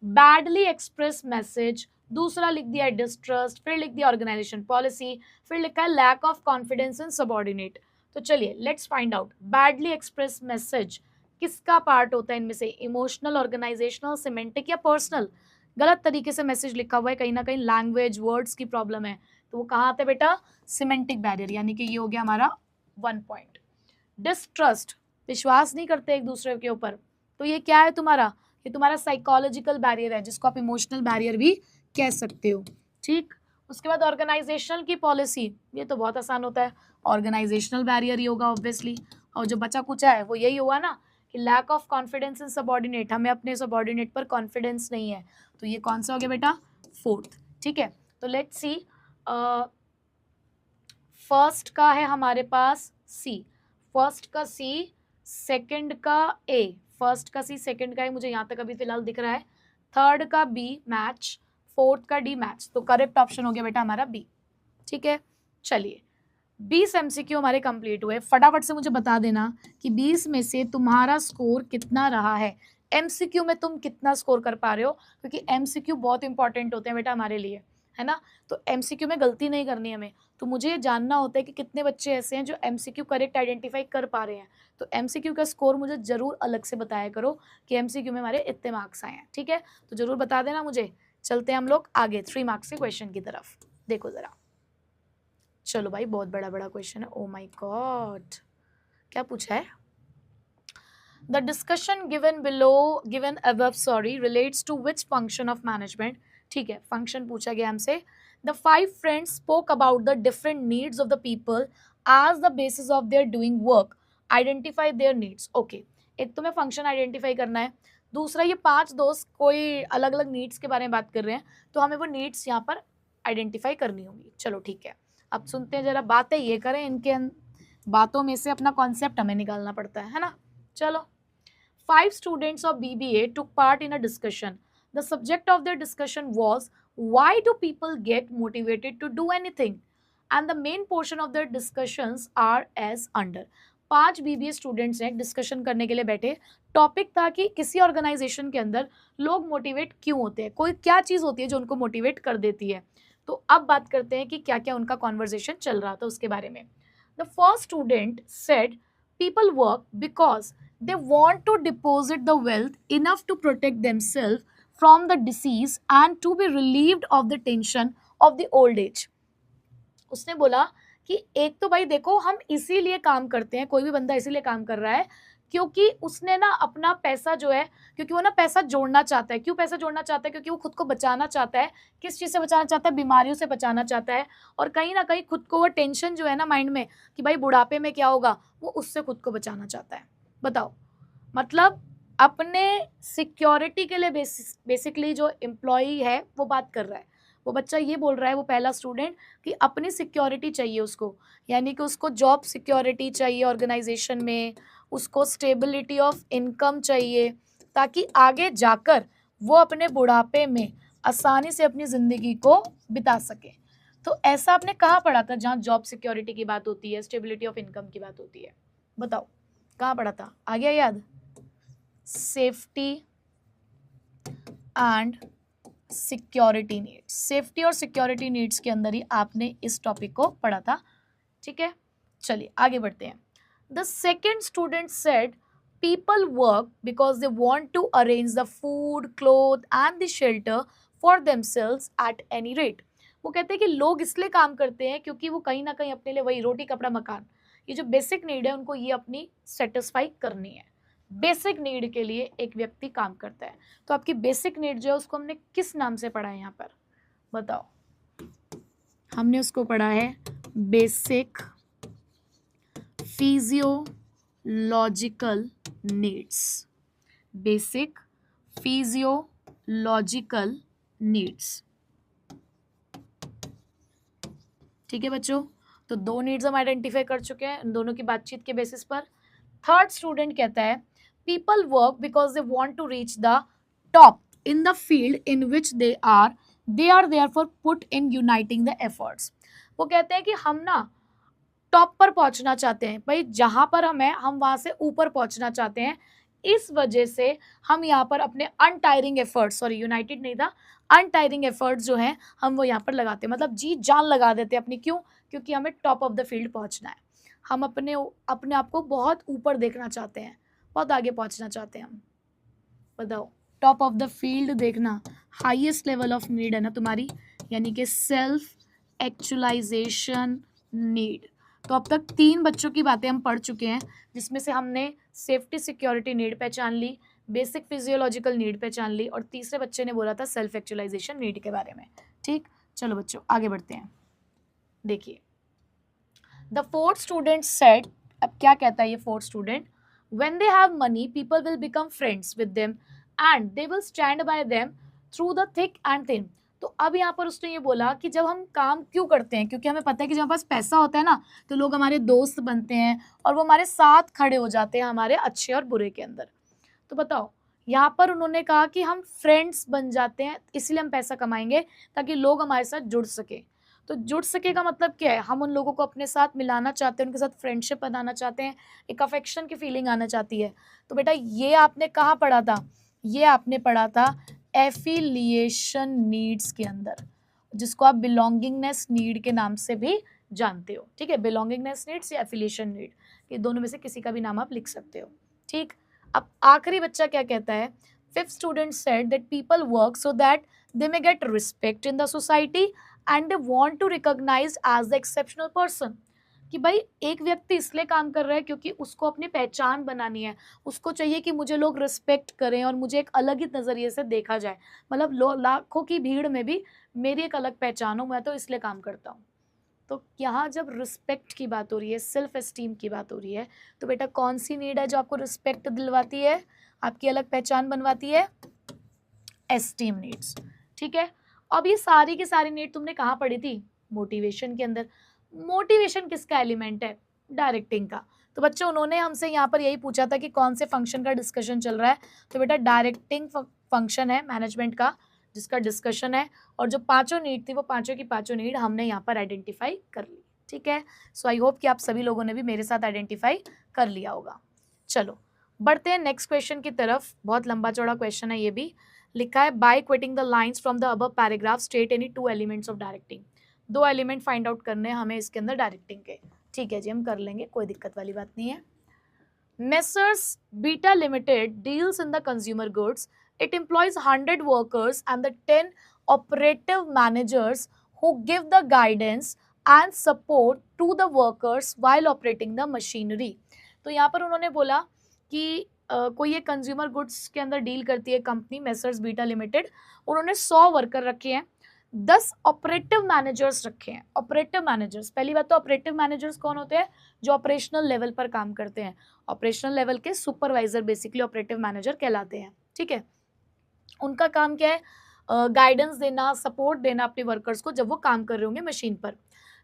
बैडली एक्सप्रेस मैसेज, दूसरा लिख दिया डिस्ट्रस्ट, फिर लिख दिया ऑर्गेनाइजेशन पॉलिसी, फिर लिखा है lack of confidence in subordinate. तो चलिए let's find out, badly express message किसका पार्ट होता है इनमें से, इमोशनल, ऑर्गेनाइजेशनल, सिमेंटिक या पर्सनल? गलत तरीके से मैसेज लिखा हुआ है, कहीं ना कहीं लैंग्वेज वर्ड्स की प्रॉब्लम है, तो वो कहाँ आता है बेटा, सिमेंटिक बैरियर, यानी कि ये हो गया हमारा 1 पॉइंट। डिस्ट्रस्ट, विश्वास नहीं करते एक दूसरे के ऊपर, तो ये क्या है तुम्हारा, ये तुम्हारा साइकोलॉजिकल बैरियर है, जिसको आप इमोशनल बैरियर भी कह सकते हो। ठीक, उसके बाद ऑर्गेनाइजेशनल की पॉलिसी, ये तो बहुत आसान होता है, ऑर्गेनाइजेशनल बैरियर ही होगा ऑब्वियसली। और जो बचा कुचा है वो यही हुआ ना कि lack of confidence in subordinate, हमें अपने सबॉर्डिनेट पर कॉन्फिडेंस नहीं है, तो ये कौन सा हो गया बेटा, 4th। ठीक है, तो लेट्स सी, फर्स्ट का है हमारे पास सी, फर्स्ट का सी, सेकंड का ए, फर्स्ट का सी, सेकंड का ए, मुझे यहाँ तक अभी फिलहाल दिख रहा है, थर्ड का बी मैच, फोर्थ का डी मैच, तो करेक्ट ऑप्शन हो गया बेटा हमारा बी। ठीक है, चलिए 20 एमसीक्यू हमारे कंप्लीट हुए। फटाफट से मुझे बता देना कि 20 में से तुम्हारा स्कोर कितना रहा है, एमसीक्यू में तुम कितना स्कोर कर पा रहे हो, क्योंकि एमसीक्यू बहुत इंपॉर्टेंट होते हैं बेटा हमारे लिए, है ना। तो एमसीक्यू में गलती नहीं करनी हमें, तो मुझे ये जानना होता है कि कितने बच्चे ऐसे हैं जो एमसीक्यू करेक्ट आइडेंटिफाई कर पा रहे हैं। तो एमसीक्यू का स्कोर मुझे ज़रूर अलग से बताया करो कि एमसीक्यू में हमारे इतने मार्क्स आए हैं। ठीक है, तो ज़रूर बता देना मुझे। चलते हैं हम लोग आगे 3 मार्क्स के क्वेश्चन की तरफ। देखो ज़रा, चलो भाई बहुत बड़ा बड़ा क्वेश्चन है, ओ माय गॉड, क्या पूछा है। The discussion given above relates to which function of management. ठीक है, फंक्शन पूछा गया हमसे. The five friends spoke about the different needs of the people as the basis of their doing work. Identify their needs. Okay, एक तो मैं function identify करना है, दूसरा ये 5 दोस्त कोई अलग अलग नीड्स के बारे में बात कर रहे हैं, तो हमें वो नीड्स यहाँ पर आइडेंटिफाई करनी होगी. चलो ठीक है, अब सुनते हैं जरा, बातें ये करें, इनके बातों में से अपना कॉन्सेप्ट हमें निकालना पड़ता है ना. चलो. 5 students of BBA took part in a discussion. The subject of their discussion was why do people get motivated to do anything? And the main portion of their discussions are as under. 5 BBA students हैं, discussion करने के लिए बैठे. Topic था कि किसी organisation के अंदर लोग मोटिवेट क्यों होते हैं, कोई क्या चीज़ होती है जो उनको मोटिवेट कर देती है. तो अब बात करते हैं कि क्या क्या उनका कॉन्वर्जेशन चल रहा था उसके बारे में. The first student said people work because they want to deposit the wealth enough to protect themselves from the disease and to be relieved of the tension of the old age. उसने बोला कि एक तो भाई देखो, हम इसीलिए काम करते हैं, कोई भी बंदा इसीलिए काम कर रहा है क्योंकि उसने ना अपना पैसा जो है, क्योंकि वो ना पैसा जोड़ना चाहता है. क्यों पैसा जोड़ना चाहता है? क्योंकि वो खुद को बचाना चाहता है. किस चीज़ से बचाना चाहता है? बीमारियों से बचाना चाहता है. और कहीं ना कहीं खुद को वो टेंशन जो है ना माइंड में कि भाई बुढ़ापे में क्या होगा, वो उससे खुद को बचाना चाहता है. बताओ, मतलब अपने सिक्योरिटी के लिए बेसिकली जो एम्प्लॉई है वो बात कर रहा है. वो बच्चा ये बोल रहा है, वो पहला स्टूडेंट, कि अपनी सिक्योरिटी चाहिए उसको, यानी कि उसको जॉब सिक्योरिटी चाहिए ऑर्गेनाइजेशन में, उसको स्टेबिलिटी ऑफ इनकम चाहिए ताकि आगे जाकर वो अपने बुढ़ापे में आसानी से अपनी ज़िंदगी को बिता सके. तो ऐसा आपने कहाँ पढ़ा था जहाँ जॉब सिक्योरिटी की बात होती है, स्टेबिलिटी ऑफ इनकम की बात होती है? बताओ कहाँ पढ़ा था? आ गया याद? Safety and security needs. Safety और सिक्योरिटी नीड्स के अंदर ही आपने इस टॉपिक को पढ़ा था. ठीक है, चलिए आगे बढ़ते हैं. The second student said people work because they want to arrange the food, clothes and the shelter for themselves at any rate. वो कहते हैं कि लोग इसलिए काम करते हैं क्योंकि वो कहीं ना कहीं अपने लिए वही रोटी कपड़ा मकान, ये जो बेसिक नीड है उनको ये अपनी सेटिस्फाई करनी है. बेसिक नीड के लिए एक व्यक्ति काम करता है. तो आपकी बेसिक नीड जो है उसको हमने किस नाम से पढ़ा है यहाँ पर? बताओ. हमने उसको पढ़ा है basic physiological needs. Basic physiological needs. ठीक है बच्चों, तो 2 नीड्स हम आइडेंटिफाई कर चुके हैं इन दोनों की बातचीत के बेसिस पर. थर्ड स्टूडेंट कहता है people work because they want to reach the top in the field in which they are therefore put in uniting the efforts. वो कहते हैं कि हम ना टॉप पर पहुंचना चाहते हैं, भाई जहां पर हम हैं हम वहां से ऊपर पहुंचना चाहते हैं. इस वजह से हम यहाँ पर अपने अनटायरिंग एफर्ट्स, सॉरी यूनाइटेड नहीं था, अनटायरिंग एफर्ट्स जो हैं हम वो यहाँ पर लगाते हैं, मतलब जी जान लगा देते हैं अपनी. क्यों? क्योंकि हमें टॉप ऑफ द फील्ड पहुंचना है. हम अपने आप को बहुत ऊपर देखना चाहते हैं, बहुत आगे पहुंचना चाहते हैं हम. बताओ, टॉप ऑफ द फील्ड देखना हाईएस्ट लेवल ऑफ नीड है ना तुम्हारी, यानी कि सेल्फ एक्चुअलाइजेशन नीड. तो अब तक 3 बच्चों की बातें हम पढ़ चुके हैं, जिसमें से हमने सेफ्टी सिक्योरिटी नीड पहचान ली, बेसिक फिजियोलॉजिकल नीड पहचान ली, और तीसरे बच्चे ने बोला था सेल्फ एक्चुअलाइजेशन नीड के बारे में. ठीक, चलो बच्चों आगे बढ़ते हैं. देखिए, द फोर्थ स्टूडेंट सेड, अब क्या कहता है ये fourth student? When they have money, people will become friends with them and they will stand by them through the thick and thin. तो अब यहाँ पर उसने ये बोला कि जब हम काम क्यों करते हैं, क्योंकि हमें पता है कि जब हमारे पास पैसा होता है ना तो लोग हमारे दोस्त बनते हैं और वो हमारे साथ खड़े हो जाते हैं हमारे अच्छे और बुरे के अंदर. तो बताओ, यहाँ पर उन्होंने कहा कि हम फ्रेंड्स बन जाते हैं, इसलिए हम पैसा कमाएंगे ताकि लोग हमारे साथ जुड़ सके. तो जुड़ सके का मतलब क्या है? हम उन लोगों को अपने साथ मिलाना चाहते हैं, उनके साथ फ्रेंडशिप बनाना चाहते हैं, एक अफेक्शन की फीलिंग आना चाहती है. तो बेटा ये आपने कहाँ पढ़ा था? ये आपने पढ़ा था एफिलिएशन नीड्स के अंदर, जिसको आप बिलोंगिंगनेस नीड के नाम से भी जानते हो. ठीक है, बिलोंगिंगनेस नीड्स या एफिलिएशन नीड, ये दोनों में से किसी का भी नाम आप लिख सकते हो. ठीक, अब आखिरी बच्चा क्या कहता है? Fifth student said that people work so that they may get respect in the society and they want to recognize as the exceptional person. कि भाई एक व्यक्ति इसलिए काम कर रहा है क्योंकि उसको अपनी पहचान बनानी है, उसको चाहिए कि मुझे लोग रिस्पेक्ट करें और मुझे एक अलग ही नज़रिए से देखा जाए, मतलब लाखों की भीड़ में भी मेरी एक अलग पहचान हो, मैं तो इसलिए काम करता हूँ। तो यहाँ जब रिस्पेक्ट की बात हो रही है, सेल्फ एस्टीम की बात हो रही है, तो बेटा कौन सी नीड है जो आपको रिस्पेक्ट दिलवाती है, आपकी अलग पहचान बनवाती है? Esteem needs. ठीक है, अब ये सारी की सारी नीड तुमने कहाँ पढ़ी थी? मोटिवेशन के अंदर। मोटिवेशन किसका एलिमेंट है? डायरेक्टिंग का। तो बच्चों उन्होंने हमसे यहाँ पर यही पूछा था कि कौन से फंक्शन का डिस्कशन चल रहा है, तो बेटा डायरेक्टिंग फंक्शन है मैनेजमेंट का जिसका डिस्कशन है, और जो पांचों नीड थी वो पांचों की पांचों नीड हमने यहाँ पर आइडेंटिफाई कर ली। ठीक है, सो आई होप कि आप सभी लोगों ने भी मेरे साथ आइडेंटिफाई कर लिया होगा। चलो बढ़ते हैं नेक्स्ट क्वेश्चन की तरफ। बहुत लंबा चौड़ा क्वेश्चन है ये भी। लिखा है by quitting the lines from the above paragraph state any 2 elements of directing. 2 element find out करने हैं हमें इसके अंदर डायरेक्टिंग के। ठीक है जी, हम कर लेंगे, कोई दिक्कत वाली बात नहीं है। Messrs. Beta Limited deals in the consumer goods. It employs 100 workers and the 10 operative managers who give the guidance and support to the workers while operating the machinery. तो यहाँ पर उन्होंने बोला कि कोई एक कंज्यूमर गुड्स के अंदर डील करती है कंपनी मेसर्स बीटा लिमिटेड, उन्होंने 100 वर्कर रखे हैं, 10 ऑपरेटिव मैनेजर्स रखे हैं। ऑपरेटिव मैनेजर्स, पहली बात तो ऑपरेटिव मैनेजर्स कौन होते हैं? जो ऑपरेशनल लेवल पर काम करते हैं। ऑपरेशनल लेवल के सुपरवाइजर बेसिकली ऑपरेटिव मैनेजर कहलाते हैं। ठीक है, उनका काम क्या है? गाइडेंस देना, सपोर्ट देना अपने वर्कर्स को जब वो काम कर रहे होंगे मशीन पर।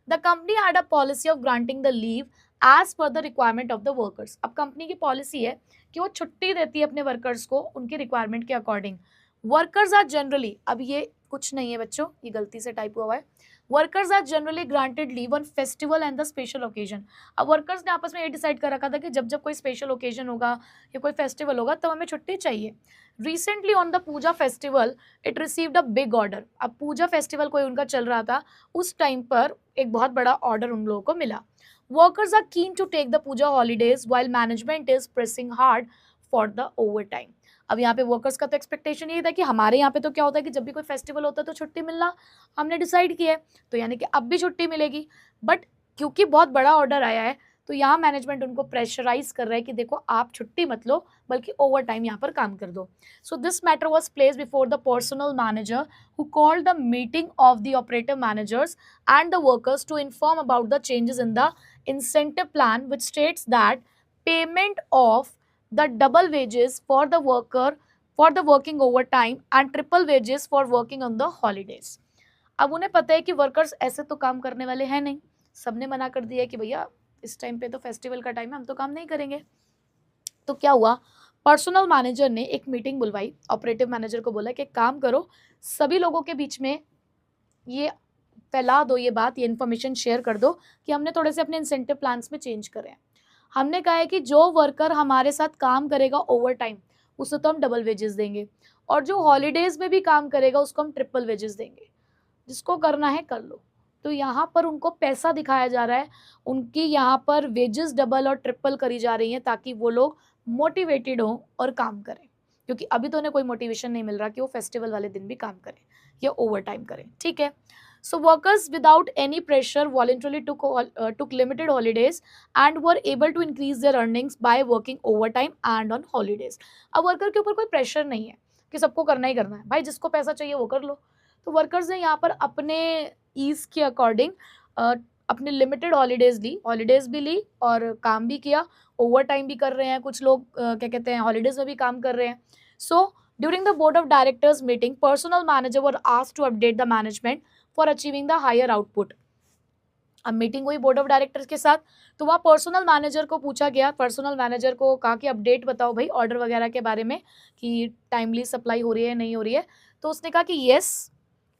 The company had a policy of granting the leave as per the requirement of the workers. अब कंपनी की पॉलिसी है कि वो छुट्टी देती है अपने वर्कर्स को उनकी रिक्वायरमेंट के अकॉर्डिंग। वर्कर्स आर जनरली, अब ये कुछ नहीं है बच्चों, ये गलती से टाइप हुआ है। Workers are generally granted leave on festival and the special occasion. अब वर्कर्स ने आपस में ये डिसाइड कर रखा था कि जब जब कोई स्पेशल ओकेजन होगा या कोई फेस्टिवल होगा तब हमें छुट्टी चाहिए। Recently on the Puja festival it received a big order. अब पूजा फेस्टिवल कोई उनका चल रहा था, उस टाइम पर एक बहुत बड़ा ऑर्डर उन लोगों को मिला। Workers are keen to take the Puja holidays while management is pressing hard for the overtime. अब यहाँ पे वर्कर्स का तो एक्सपेक्टेशन यही था कि हमारे यहाँ पे तो क्या होता है कि जब भी कोई फेस्टिवल होता है तो छुट्टी मिलना हमने डिसाइड किया है, तो यानी कि अब भी छुट्टी मिलेगी। बट क्योंकि बहुत बड़ा ऑर्डर आया है तो यहाँ मैनेजमेंट उनको प्रेशराइज कर रहा है कि देखो आप छुट्टी मत लो बल्कि ओवर टाइम यहाँ पर काम कर दो। So this matter was place before the personal manager who called the meeting of the operative managers and the workers to inform about the changes in the incentive plan which states that payment of the double wages for the worker for the working overtime and triple wages for working on the holidays। अब उन्हें पता है कि workers ऐसे तो काम करने वाले हैं नहीं, सबने मना कर दिया कि भैया इस टाइम पे तो फेस्टिवल का टाइम है, हम तो काम नहीं करेंगे। तो क्या हुआ, पर्सनल मैनेजर ने एक मीटिंग बुलवाई, ऑपरेटिव मैनेजर को बोला कि काम करो, सभी लोगों के बीच में ये फैला दो ये बात, ये इन्फॉर्मेशन शेयर कर दो कि हमने थोड़े से अपने इंसेंटिव प्लान्स में चेंज करे हैं। हमने कहा है कि जो वर्कर हमारे साथ काम करेगा ओवर टाइम उसे तो हम डबल वेजेस देंगे, और जो हॉलीडेज में भी काम करेगा उसको हम ट्रिपल वेजेस देंगे, जिसको करना है कर लो। तो यहाँ पर उनको पैसा दिखाया जा रहा है, उनकी यहाँ पर वेजेस डबल और ट्रिपल करी जा रही हैं ताकि वो लोग मोटिवेटेड हों और काम करें, क्योंकि अभी तो उन्हें कोई मोटिवेशन नहीं मिल रहा कि वो फेस्टिवल वाले दिन भी काम करें या ओवर टाइम करें। ठीक है, so workers without any pressure voluntarily took limited holidays and were able to increase their earnings by working overtime and on holidays। अब वर्कर के ऊपर कोई प्रेशर नहीं है कि सबको करना ही करना है, भाई जिसको पैसा चाहिए वो कर लो। तो वर्कर्स ने यहाँ पर अपने ईज के अकॉर्डिंग अपने लिमिटेड हॉलीडेज भी ली और काम भी किया, ओवर टाइम भी कर रहे हैं, कुछ लोग क्या कहते हैं हॉलीडेज में भी काम कर रहे हैं। So during the board of directors meeting personal manager were asked to update the management for achieving the higher output. अब मीटिंग हुई बोर्ड ऑफ डायरेक्टर्स के साथ, तो वहाँ पर्सनल मैनेजर को पूछा गया, पर्सनल मैनेजर को कहा कि अपडेट बताओ भाई ऑर्डर वगैरह के बारे में कि टाइमली सप्लाई हो रही है नहीं हो रही है। तो उसने कहा कि यस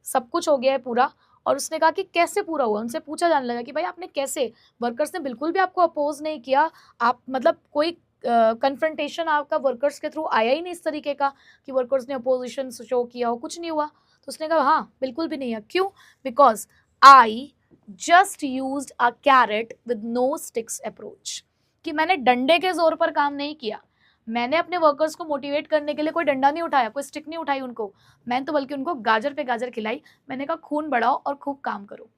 सब कुछ हो गया है पूरा, और उसने कहा कि कैसे पूरा हुआ, उनसे पूछा जाने लगा कि भाई आपने कैसे, वर्कर्स ने बिल्कुल भी आपको अपोज नहीं किया, आप मतलब कोई कन्फ्रंटेशन आपका वर्कर्स के थ्रू आया ही नहीं इस तरीके का कि वर्कर्स ने अपोजिशन शो किया हो, कुछ नहीं हुआ। तो उसने कहा हाँ बिल्कुल भी नहीं है। क्यों? Because I just used a carrot with no sticks approach, कि मैंने डंडे के जोर पर काम नहीं किया, मैंने अपने वर्कर्स को मोटिवेट करने के लिए कोई डंडा नहीं उठाया, कोई स्टिक नहीं उठाई उनको, मैंने तो बल्कि उनको गाजर पे गाजर खिलाई, मैंने कहा खून बढ़ाओ और खूब काम करो,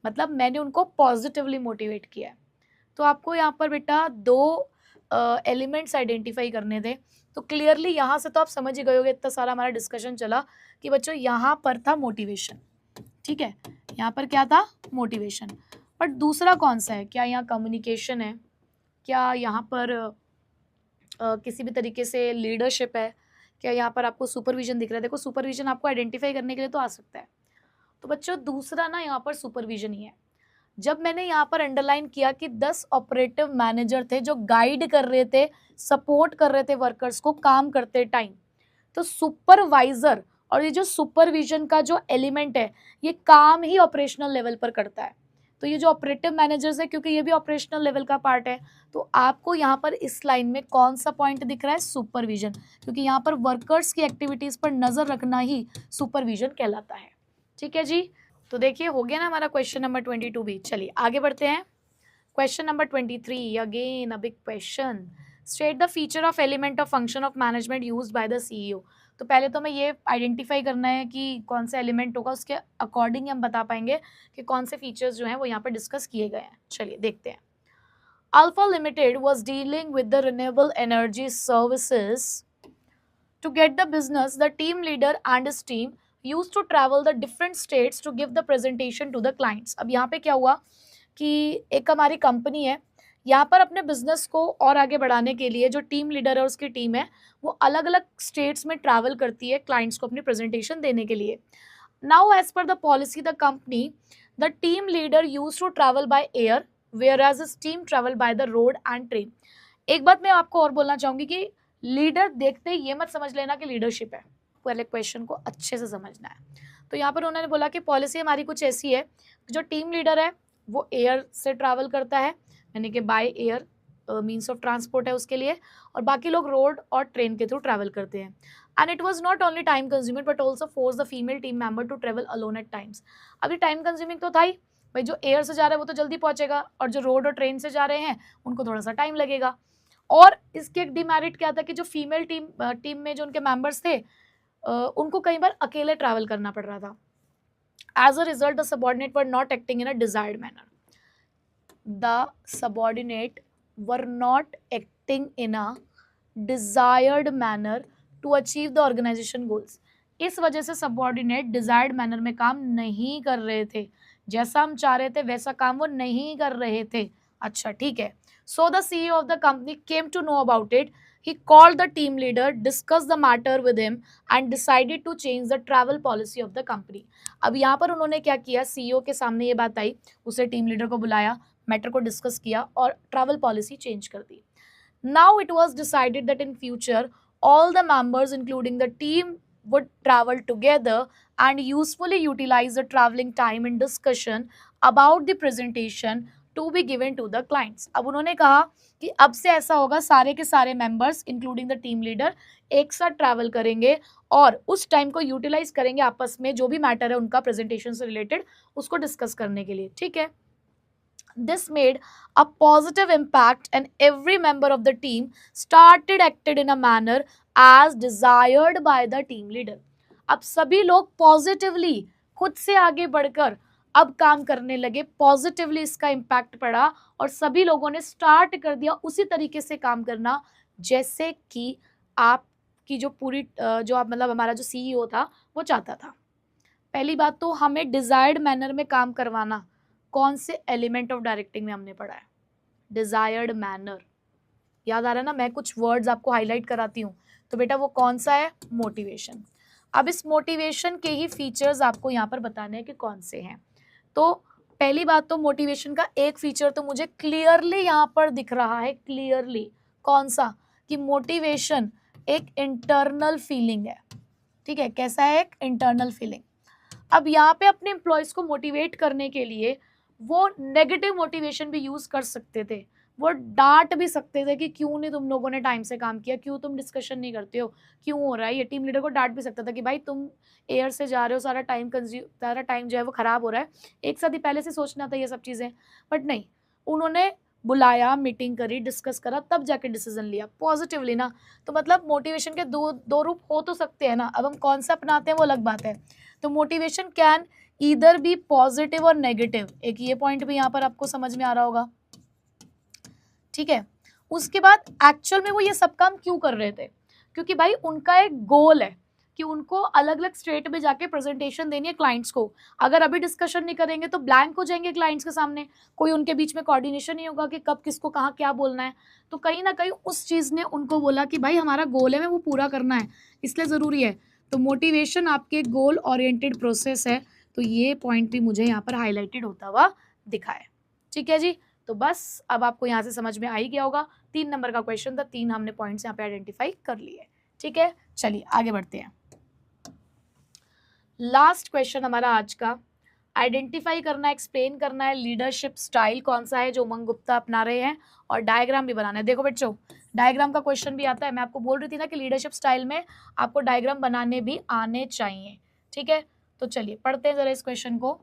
मतलब मैंने उनको पॉजिटिवली मोटिवेट किया है। तो आपको यहाँ पर बेटा दो एलिमेंट्स आइडेंटिफाई करने थे। तो क्लियरली यहाँ से तो आप समझ ही गए होगे, इतना सारा हमारा डिस्कशन चला कि बच्चों यहाँ पर था मोटिवेशन, ठीक है, यहाँ पर क्या था मोटिवेशन। बट दूसरा कौन सा है, क्या यहाँ कम्युनिकेशन है, क्या यहाँ पर किसी भी तरीके से लीडरशिप है, क्या यहाँ पर आपको सुपरविजन दिख रहा है। देखो सुपरविजन आपको आइडेंटिफाई करने के लिए तो आ सकता है। तो बच्चों दूसरा ना यहाँ पर सुपरविजन ही है। जब मैंने यहाँ पर अंडरलाइन किया कि 10 ऑपरेटिव मैनेजर थे जो गाइड कर रहे थे, सपोर्ट कर रहे थे वर्कर्स को काम करते टाइम, तो सुपरवाइजर और ये जो सुपरविजन का जो एलिमेंट है ये काम ही ऑपरेशनल लेवल पर करता है। तो ये जो ऑपरेटिव मैनेजर्स है, क्योंकि ये भी ऑपरेशनल लेवल का पार्ट है, तो आपको यहाँ पर इस लाइन में कौन सा पॉइंट दिख रहा है, सुपरविजन, क्योंकि यहाँ पर वर्कर्स की एक्टिविटीज पर नजर रखना ही सुपरविजन कहलाता है। ठीक है जी, तो देखिए हो गया ना हमारा क्वेश्चन नंबर 22 भी। चलिए आगे बढ़ते हैं। Question number 23, again a big question. State the feature of element of function of management used by the CEO. तो पहले तो हमें ये आइडेंटिफाई करना है कि कौन सा एलिमेंट होगा, उसके अकॉर्डिंग हम बता पाएंगे कि कौन से फीचर्स जो हैं वो यहाँ पर डिस्कस किए गए हैं। चलिए देखते हैं। Alpha limited was dealing with the renewable energy services to get the business. The team leader and his team used to travel the different states to give the presentation to the clients. अब यहाँ पे क्या हुआ कि एक हमारी company है, यहाँ पर अपने बिजनेस को और आगे बढ़ाने के लिए जो टीम लीडर है उसकी टीम है वो अलग अलग स्टेट्स में ट्रैवल करती है क्लाइंट्स को अपनी प्रेजेंटेशन देने के लिए। Now as per the policy the company, the team leader use to travel by air whereas his team travel by the road and train. एक बात मैं आपको और बोलना चाहूंगी कि लीडर देखते ही ये मत समझ लेना कि लीडरशिप है, पहले क्वेश्चन को अच्छे से समझना है। तो यहाँ पर उन्होंने बोला कि पॉलिसी हमारी कुछ ऐसी है, जो टीम लीडर है वो एयर से ट्रैवल करता है, यानी कि by air means of transport है उसके लिए, और बाकी लोग रोड और ट्रेन के थ्रू ट्रैवल करते हैं। And it was not only time consuming but also force the female team member to travel alone at times. अभी टाइम कंज्यूमिंग तो था ही भाई, जो एयर से जा रहा है वो तो जल्दी पहुंचेगा और जो रोड और ट्रेन से जा रहे हैं उनको थोड़ा सा टाइम लगेगा। और इसके एक डिमेरिट क्या था कि जो फीमेल टीम में जो उनके मेंबर्स थे उनको कई बार अकेले ट्रैवल करना पड़ रहा था। As a result the subordinate were not acting in a desired manner. The subordinate were not acting in a desired manner to achieve the organisation goals. इस वजह से सबऑर्डिनेट डिजायर्ड मैनर में काम नहीं कर रहे थे, जैसा हम चाह रहे थे वैसा काम वो नहीं कर रहे थे। अच्छा ठीक है। So the CEO of the company came to know about it. He called the team leader, discussed the matter with him and decided to change the travel policy of the company. अब यहाँ पर उन्होंने क्या किया, CEO के सामने ये बात आई, उसे टीम लीडर को बुलाया, मैटर को डिस्कस किया और ट्रैवल पॉलिसी चेंज कर दी। Now it was decided that in future all the members including the team would travel together and usefully utilize the traveling time in discussion about the presentation to be given to the clients. अब उन्होंने कहा कि अब से ऐसा होगा, सारे के सारे members including the team leader एक साथ ट्रैवल करेंगे और उस टाइम को यूटिलाइज करेंगे आपस में, जो भी मैटर है उनका प्रेजेंटेशन से रिलेटेड उसको डिस्कस करने के लिए। ठीक है। This made a positive impact and every member of the team started acted in a manner as desired by the team leader. अब सभी लोग पॉजिटिवली खुद से आगे बढ़कर अब काम करने लगे, पॉजिटिवली इसका इम्पैक्ट पड़ा और सभी लोगों ने स्टार्ट कर दिया उसी तरीके से काम करना जैसे कि आपकी जो पूरी जो आप मतलब हमारा जो सीईओ था वो चाहता था। पहली बात तो हमें डिजायर्ड मैनर में काम करवाना कौन से एलिमेंट ऑफ डायरेक्टिंग में हमने पढ़ा है, डिजायर्ड मैनर। याद आ रहा है ना, मैं कुछ वर्ड्स आपको हाईलाइट कराती हूँ, तो बेटा वो कौन सा है, मोटिवेशन। अब इस मोटिवेशन के ही फीचर्स आपको यहाँ पर बताने हैं कि कौन से हैं। तो पहली बात तो मोटिवेशन का एक फीचर तो मुझे क्लियरली यहाँ पर दिख रहा है, क्लियरली कौन सा, कि मोटिवेशन एक इंटरनल फीलिंग है। ठीक है, कैसा है, एक इंटरनल फीलिंग। अब यहाँ पे अपने एम्प्लॉयज को मोटिवेट करने के लिए वो नेगेटिव मोटिवेशन भी यूज कर सकते थे, वो डांट भी सकते थे कि क्यों नहीं तुम लोगों ने टाइम से काम किया, क्यों तुम डिस्कशन नहीं करते हो, क्यों हो रहा है। ये टीम लीडर को डांट भी सकता था कि भाई तुम एयर से जा रहे हो, सारा टाइम जो है वो खराब हो रहा है, एक साथ ही पहले से सोचना था ये सब चीज़ें। बट नहीं, उन्होंने बुलाया, मीटिंग करी, डिस्कस करा, तब जाके डिसीजन लिया पॉजिटिवली ना। तो मतलब मोटिवेशन के दो रूप हो तो सकते हैं ना, अब हम कौन सा अपनाते हैं वो अलग बात है। तो motivation can either be positive और नेगेटिव, एक ये पॉइंट भी यहाँ पर आपको समझ में आ रहा होगा। ठीक है। उसके बाद एक्चुअल में वो ये सब काम क्यों कर रहे थे, क्योंकि भाई उनका एक गोल है कि उनको अलग अलग स्टेट में जाके प्रेजेंटेशन देनी है क्लाइंट्स को। अगर अभी डिस्कशन नहीं करेंगे तो ब्लैंक हो जाएंगे क्लाइंट्स के सामने, कोई उनके बीच में कोऑर्डिनेशन नहीं होगा कि कब किसको कहाँ क्या बोलना है। तो कहीं ना कहीं उस चीज़ ने उनको बोला कि भाई हमारा गोल है, वो पूरा करना है, इसलिए ज़रूरी है। तो मोटिवेशन आपके गोल ओरिएंटेड प्रोसेस है, तो ये पॉइंट भी मुझे यहाँ पर हाईलाइटेड होता हुआ दिखा है। ठीक है जी, तो बस अब आपको यहाँ से समझ में आ ही गया होगा। 3 नंबर का क्वेश्चन था, 3 हमने पॉइंट्स यहाँ पे आइडेंटिफाई कर लिए। ठीक है, चलिए आगे बढ़ते हैं। लास्ट क्वेश्चन हमारा आज का, आइडेंटिफाई करना, एक्सप्लेन करना है लीडरशिप स्टाइल कौन सा है जो उमंग गुप्ता अपना रहे हैं, और डायग्राम भी बनाना है। देखो बच्चों, डायग्राम का क्वेश्चन भी आता है। मैं आपको बोल रही थी ना कि लीडरशिप स्टाइल में आपको डायग्राम बनाने भी आने चाहिए। ठीक है, तो चलिए पढ़ते हैं जरा इस क्वेश्चन को।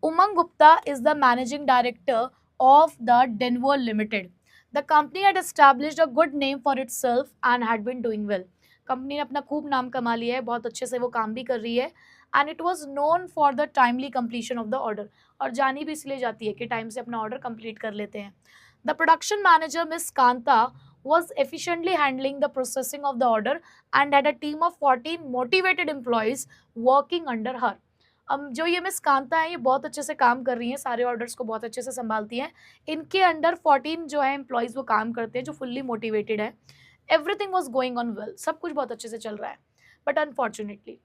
Umang Gupta is the managing director of the Denver Limited. The company had established a good name for itself and had been doing well. Company ने अपना खूब नाम कमा लिया है, बहुत अच्छे से वो काम भी कर रही है। And it was known for the timely completion of the order, और जानी भी इसलिए जाती है कि टाइम से अपना ऑर्डर कंप्लीट कर लेते हैं। The production manager miss Kanta was efficiently handling the processing of the order and had a team of 14 motivated employees working under her. अब जो ये मिस कांता है, ये बहुत अच्छे से काम कर रही हैं, सारे ऑर्डर्स को बहुत अच्छे से संभालती हैं। इनके अंडर 14 जो है एम्प्लॉयज़ वो काम करते हैं जो फुल्ली मोटिवेटेड है। Everything was going on well, सब कुछ बहुत अच्छे से चल रहा है। बट अनफॉर्चुनेटली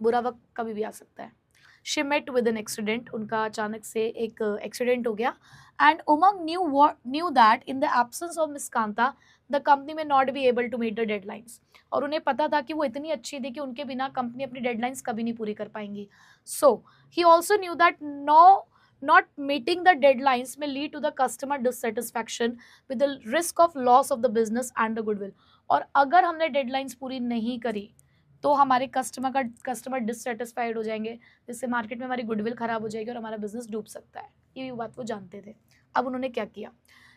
बुरा वक्त कभी भी आ सकता है। She met with an accident, उनका अचानक से एक एक्सीडेंट हो गया। And Umang knew that in the absence of Miss Kanta the company may not be able to meet the deadlines, और उन्हें पता था कि वो इतनी अच्छी थी कि उनके बिना कंपनी अपनी डेडलाइंस कभी नहीं पूरी कर पाएंगी। So he also knew that not meeting the deadlines may lead to the customer dissatisfaction with the risk of loss of the business and the goodwill. और अगर हमने डेडलाइंस पूरी नहीं करी तो हमारे कस्टमर डिससेटिस्फाइड हो जाएंगे, जिससे मार्केट में हमारी गुडविल खराब हो जाएगी और हमारा बिजनेस डूब सकता है। ये बात वो जानते थे। अब उन्होंने क्या किया,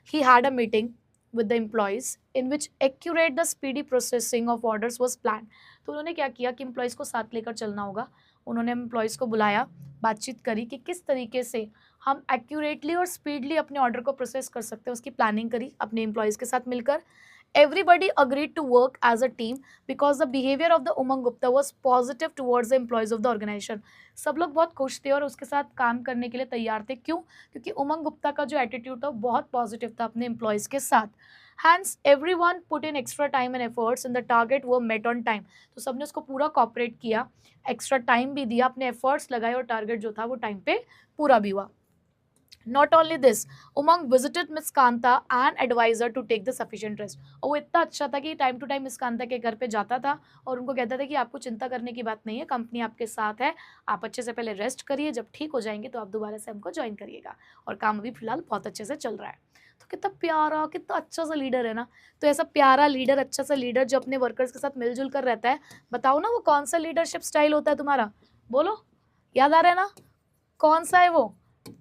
he had a meeting with the employees in which accurate the speedy processing of orders was planned. तो उन्होंने क्या किया कि एम्प्लॉयज़ को साथ लेकर चलना होगा। उन्होंने एम्प्लॉयज़ को बुलाया, बातचीत करी कि किस तरीके से हम एक्यूरेटली और स्पीडली अपने ऑर्डर को प्रोसेस कर सकते हैं, उसकी प्लानिंग करी अपने एम्प्लॉयज़ के साथ मिलकर। Everybody agreed to work as a team because the behavior of the Umang Gupta was positive towards the employees of the organization. सब लोग बहुत खुश थे और उसके साथ काम करने के लिए तैयार थे। क्यों? क्योंकि उमंग गुप्ता का जो एटीट्यूड था वो बहुत पॉजिटिव था अपने एम्प्लॉयज़ के साथ। Hence everyone put in extra time and efforts and the target were met on time. तो सबने उसको पूरा कॉपरेट किया, एक्स्ट्रा टाइम भी दिया, अपने एफर्ट्स लगाए और टारगेट जो था वो टाइम पे पूरा भी हुआ। Not only this, Umang visited Miss Kanta and advised her to take the sufficient rest. और वो इतना अच्छा था कि time to time miss Kanta के घर पे जाता था और उनको कहता था कि आपको चिंता करने की बात नहीं है, कंपनी आपके साथ है, आप अच्छे से पहले रेस्ट करिए, जब ठीक हो जाएंगे तो आप दोबारा से हमको ज्वाइन करिएगा, और काम अभी फिलहाल बहुत अच्छे से चल रहा है। तो कितना प्यारा, कितना अच्छा सा लीडर है ना। तो ऐसा प्यारा लीडर, अच्छा सा लीडर जो अपने वर्कर्स के साथ मिलजुल कर रहता है, बताओ ना वो कौन सा लीडरशिप स्टाइल होता है तुम्हारा? बोलो, याद आ रहा है ना? कौन सा है वो?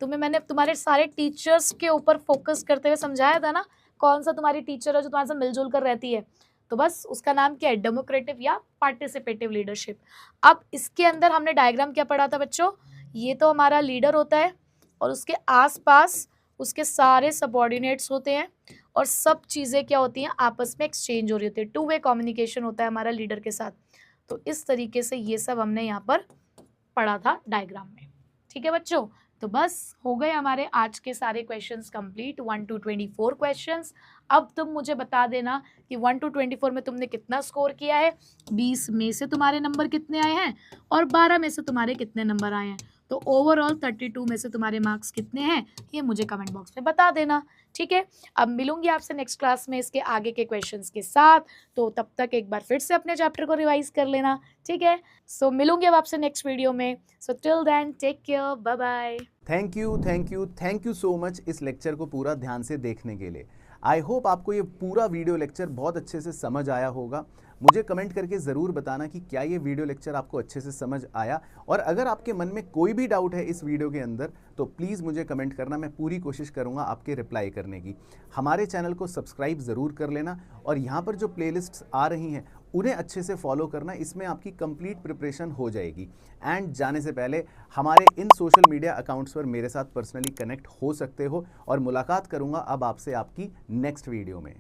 मैंने तुम्हारे सारे टीचर्स के ऊपर फोकस करते हुए समझाया था ना, कौन सा तुम्हारी टीचर है जो तुम्हारे साथ मिलजुल कर रहती है? तो बस उसका नाम क्या है? डेमोक्रेटिव या पार्टिसिपेटिव लीडरशिप। अब इसके अंदर हमने डायग्राम क्या पढ़ा था बच्चों? ये तो हमारा लीडर होता है और उसके आसपास उसके सारे सबऑर्डिनेट्स होते हैं, और सब चीज़ें क्या होती हैं? आपस में एक्सचेंज हो रही होती है, टू वे कम्युनिकेशन होता है हमारा लीडर के साथ। तो इस तरीके से ये सब हमने यहाँ पर पढ़ा था डायग्राम में। ठीक है बच्चों, तो बस हो गए हमारे आज के सारे क्वेश्चंस कंप्लीट, 1 to 24 क्वेश्चंस। अब तुम मुझे बता देना कि 1 to 24 में तुमने कितना स्कोर किया है, 20 में से तुम्हारे नंबर कितने आए हैं और 12 में से तुम्हारे कितने नंबर आए हैं। तो ओवरऑल 32 में से तुम्हारे मार्क्स कितने हैं ये मुझे कमेंट बॉक्स में बता देना। ठीक है, अब मिलूंगी आपसे नेक्स्ट क्लास में इसके आगे के क्वेश्चंस के साथ। तो तब तक एक बार फिर से अपने चैप्टर को रिवाइज कर लेना। ठीक है, सो मिलूंगी अब आपसे नेक्स्ट वीडियो में। So till then take care, bye bye. Thank you so much इस लेक्चर को पूरा ध्यान से देखने के लिए। आई होप आपको ये पूरा वीडियो लेक्चर बहुत अच्छे से समझ आया होगा। मुझे कमेंट करके ज़रूर बताना कि क्या ये वीडियो लेक्चर आपको अच्छे से समझ आया, और अगर आपके मन में कोई भी डाउट है इस वीडियो के अंदर तो प्लीज़ मुझे कमेंट करना, मैं पूरी कोशिश करूँगा आपके रिप्लाई करने की। हमारे चैनल को सब्सक्राइब ज़रूर कर लेना, और यहाँ पर जो प्लेलिस्ट्स आ रही हैं उन्हें अच्छे से फॉलो करना, इसमें आपकी कंप्लीट प्रिपरेशन हो जाएगी। एंड जाने से पहले हमारे इन सोशल मीडिया अकाउंट्स पर मेरे साथ पर्सनली कनेक्ट हो सकते हो, और मुलाकात करूंगा अब आपसे आपकी नेक्स्ट वीडियो में।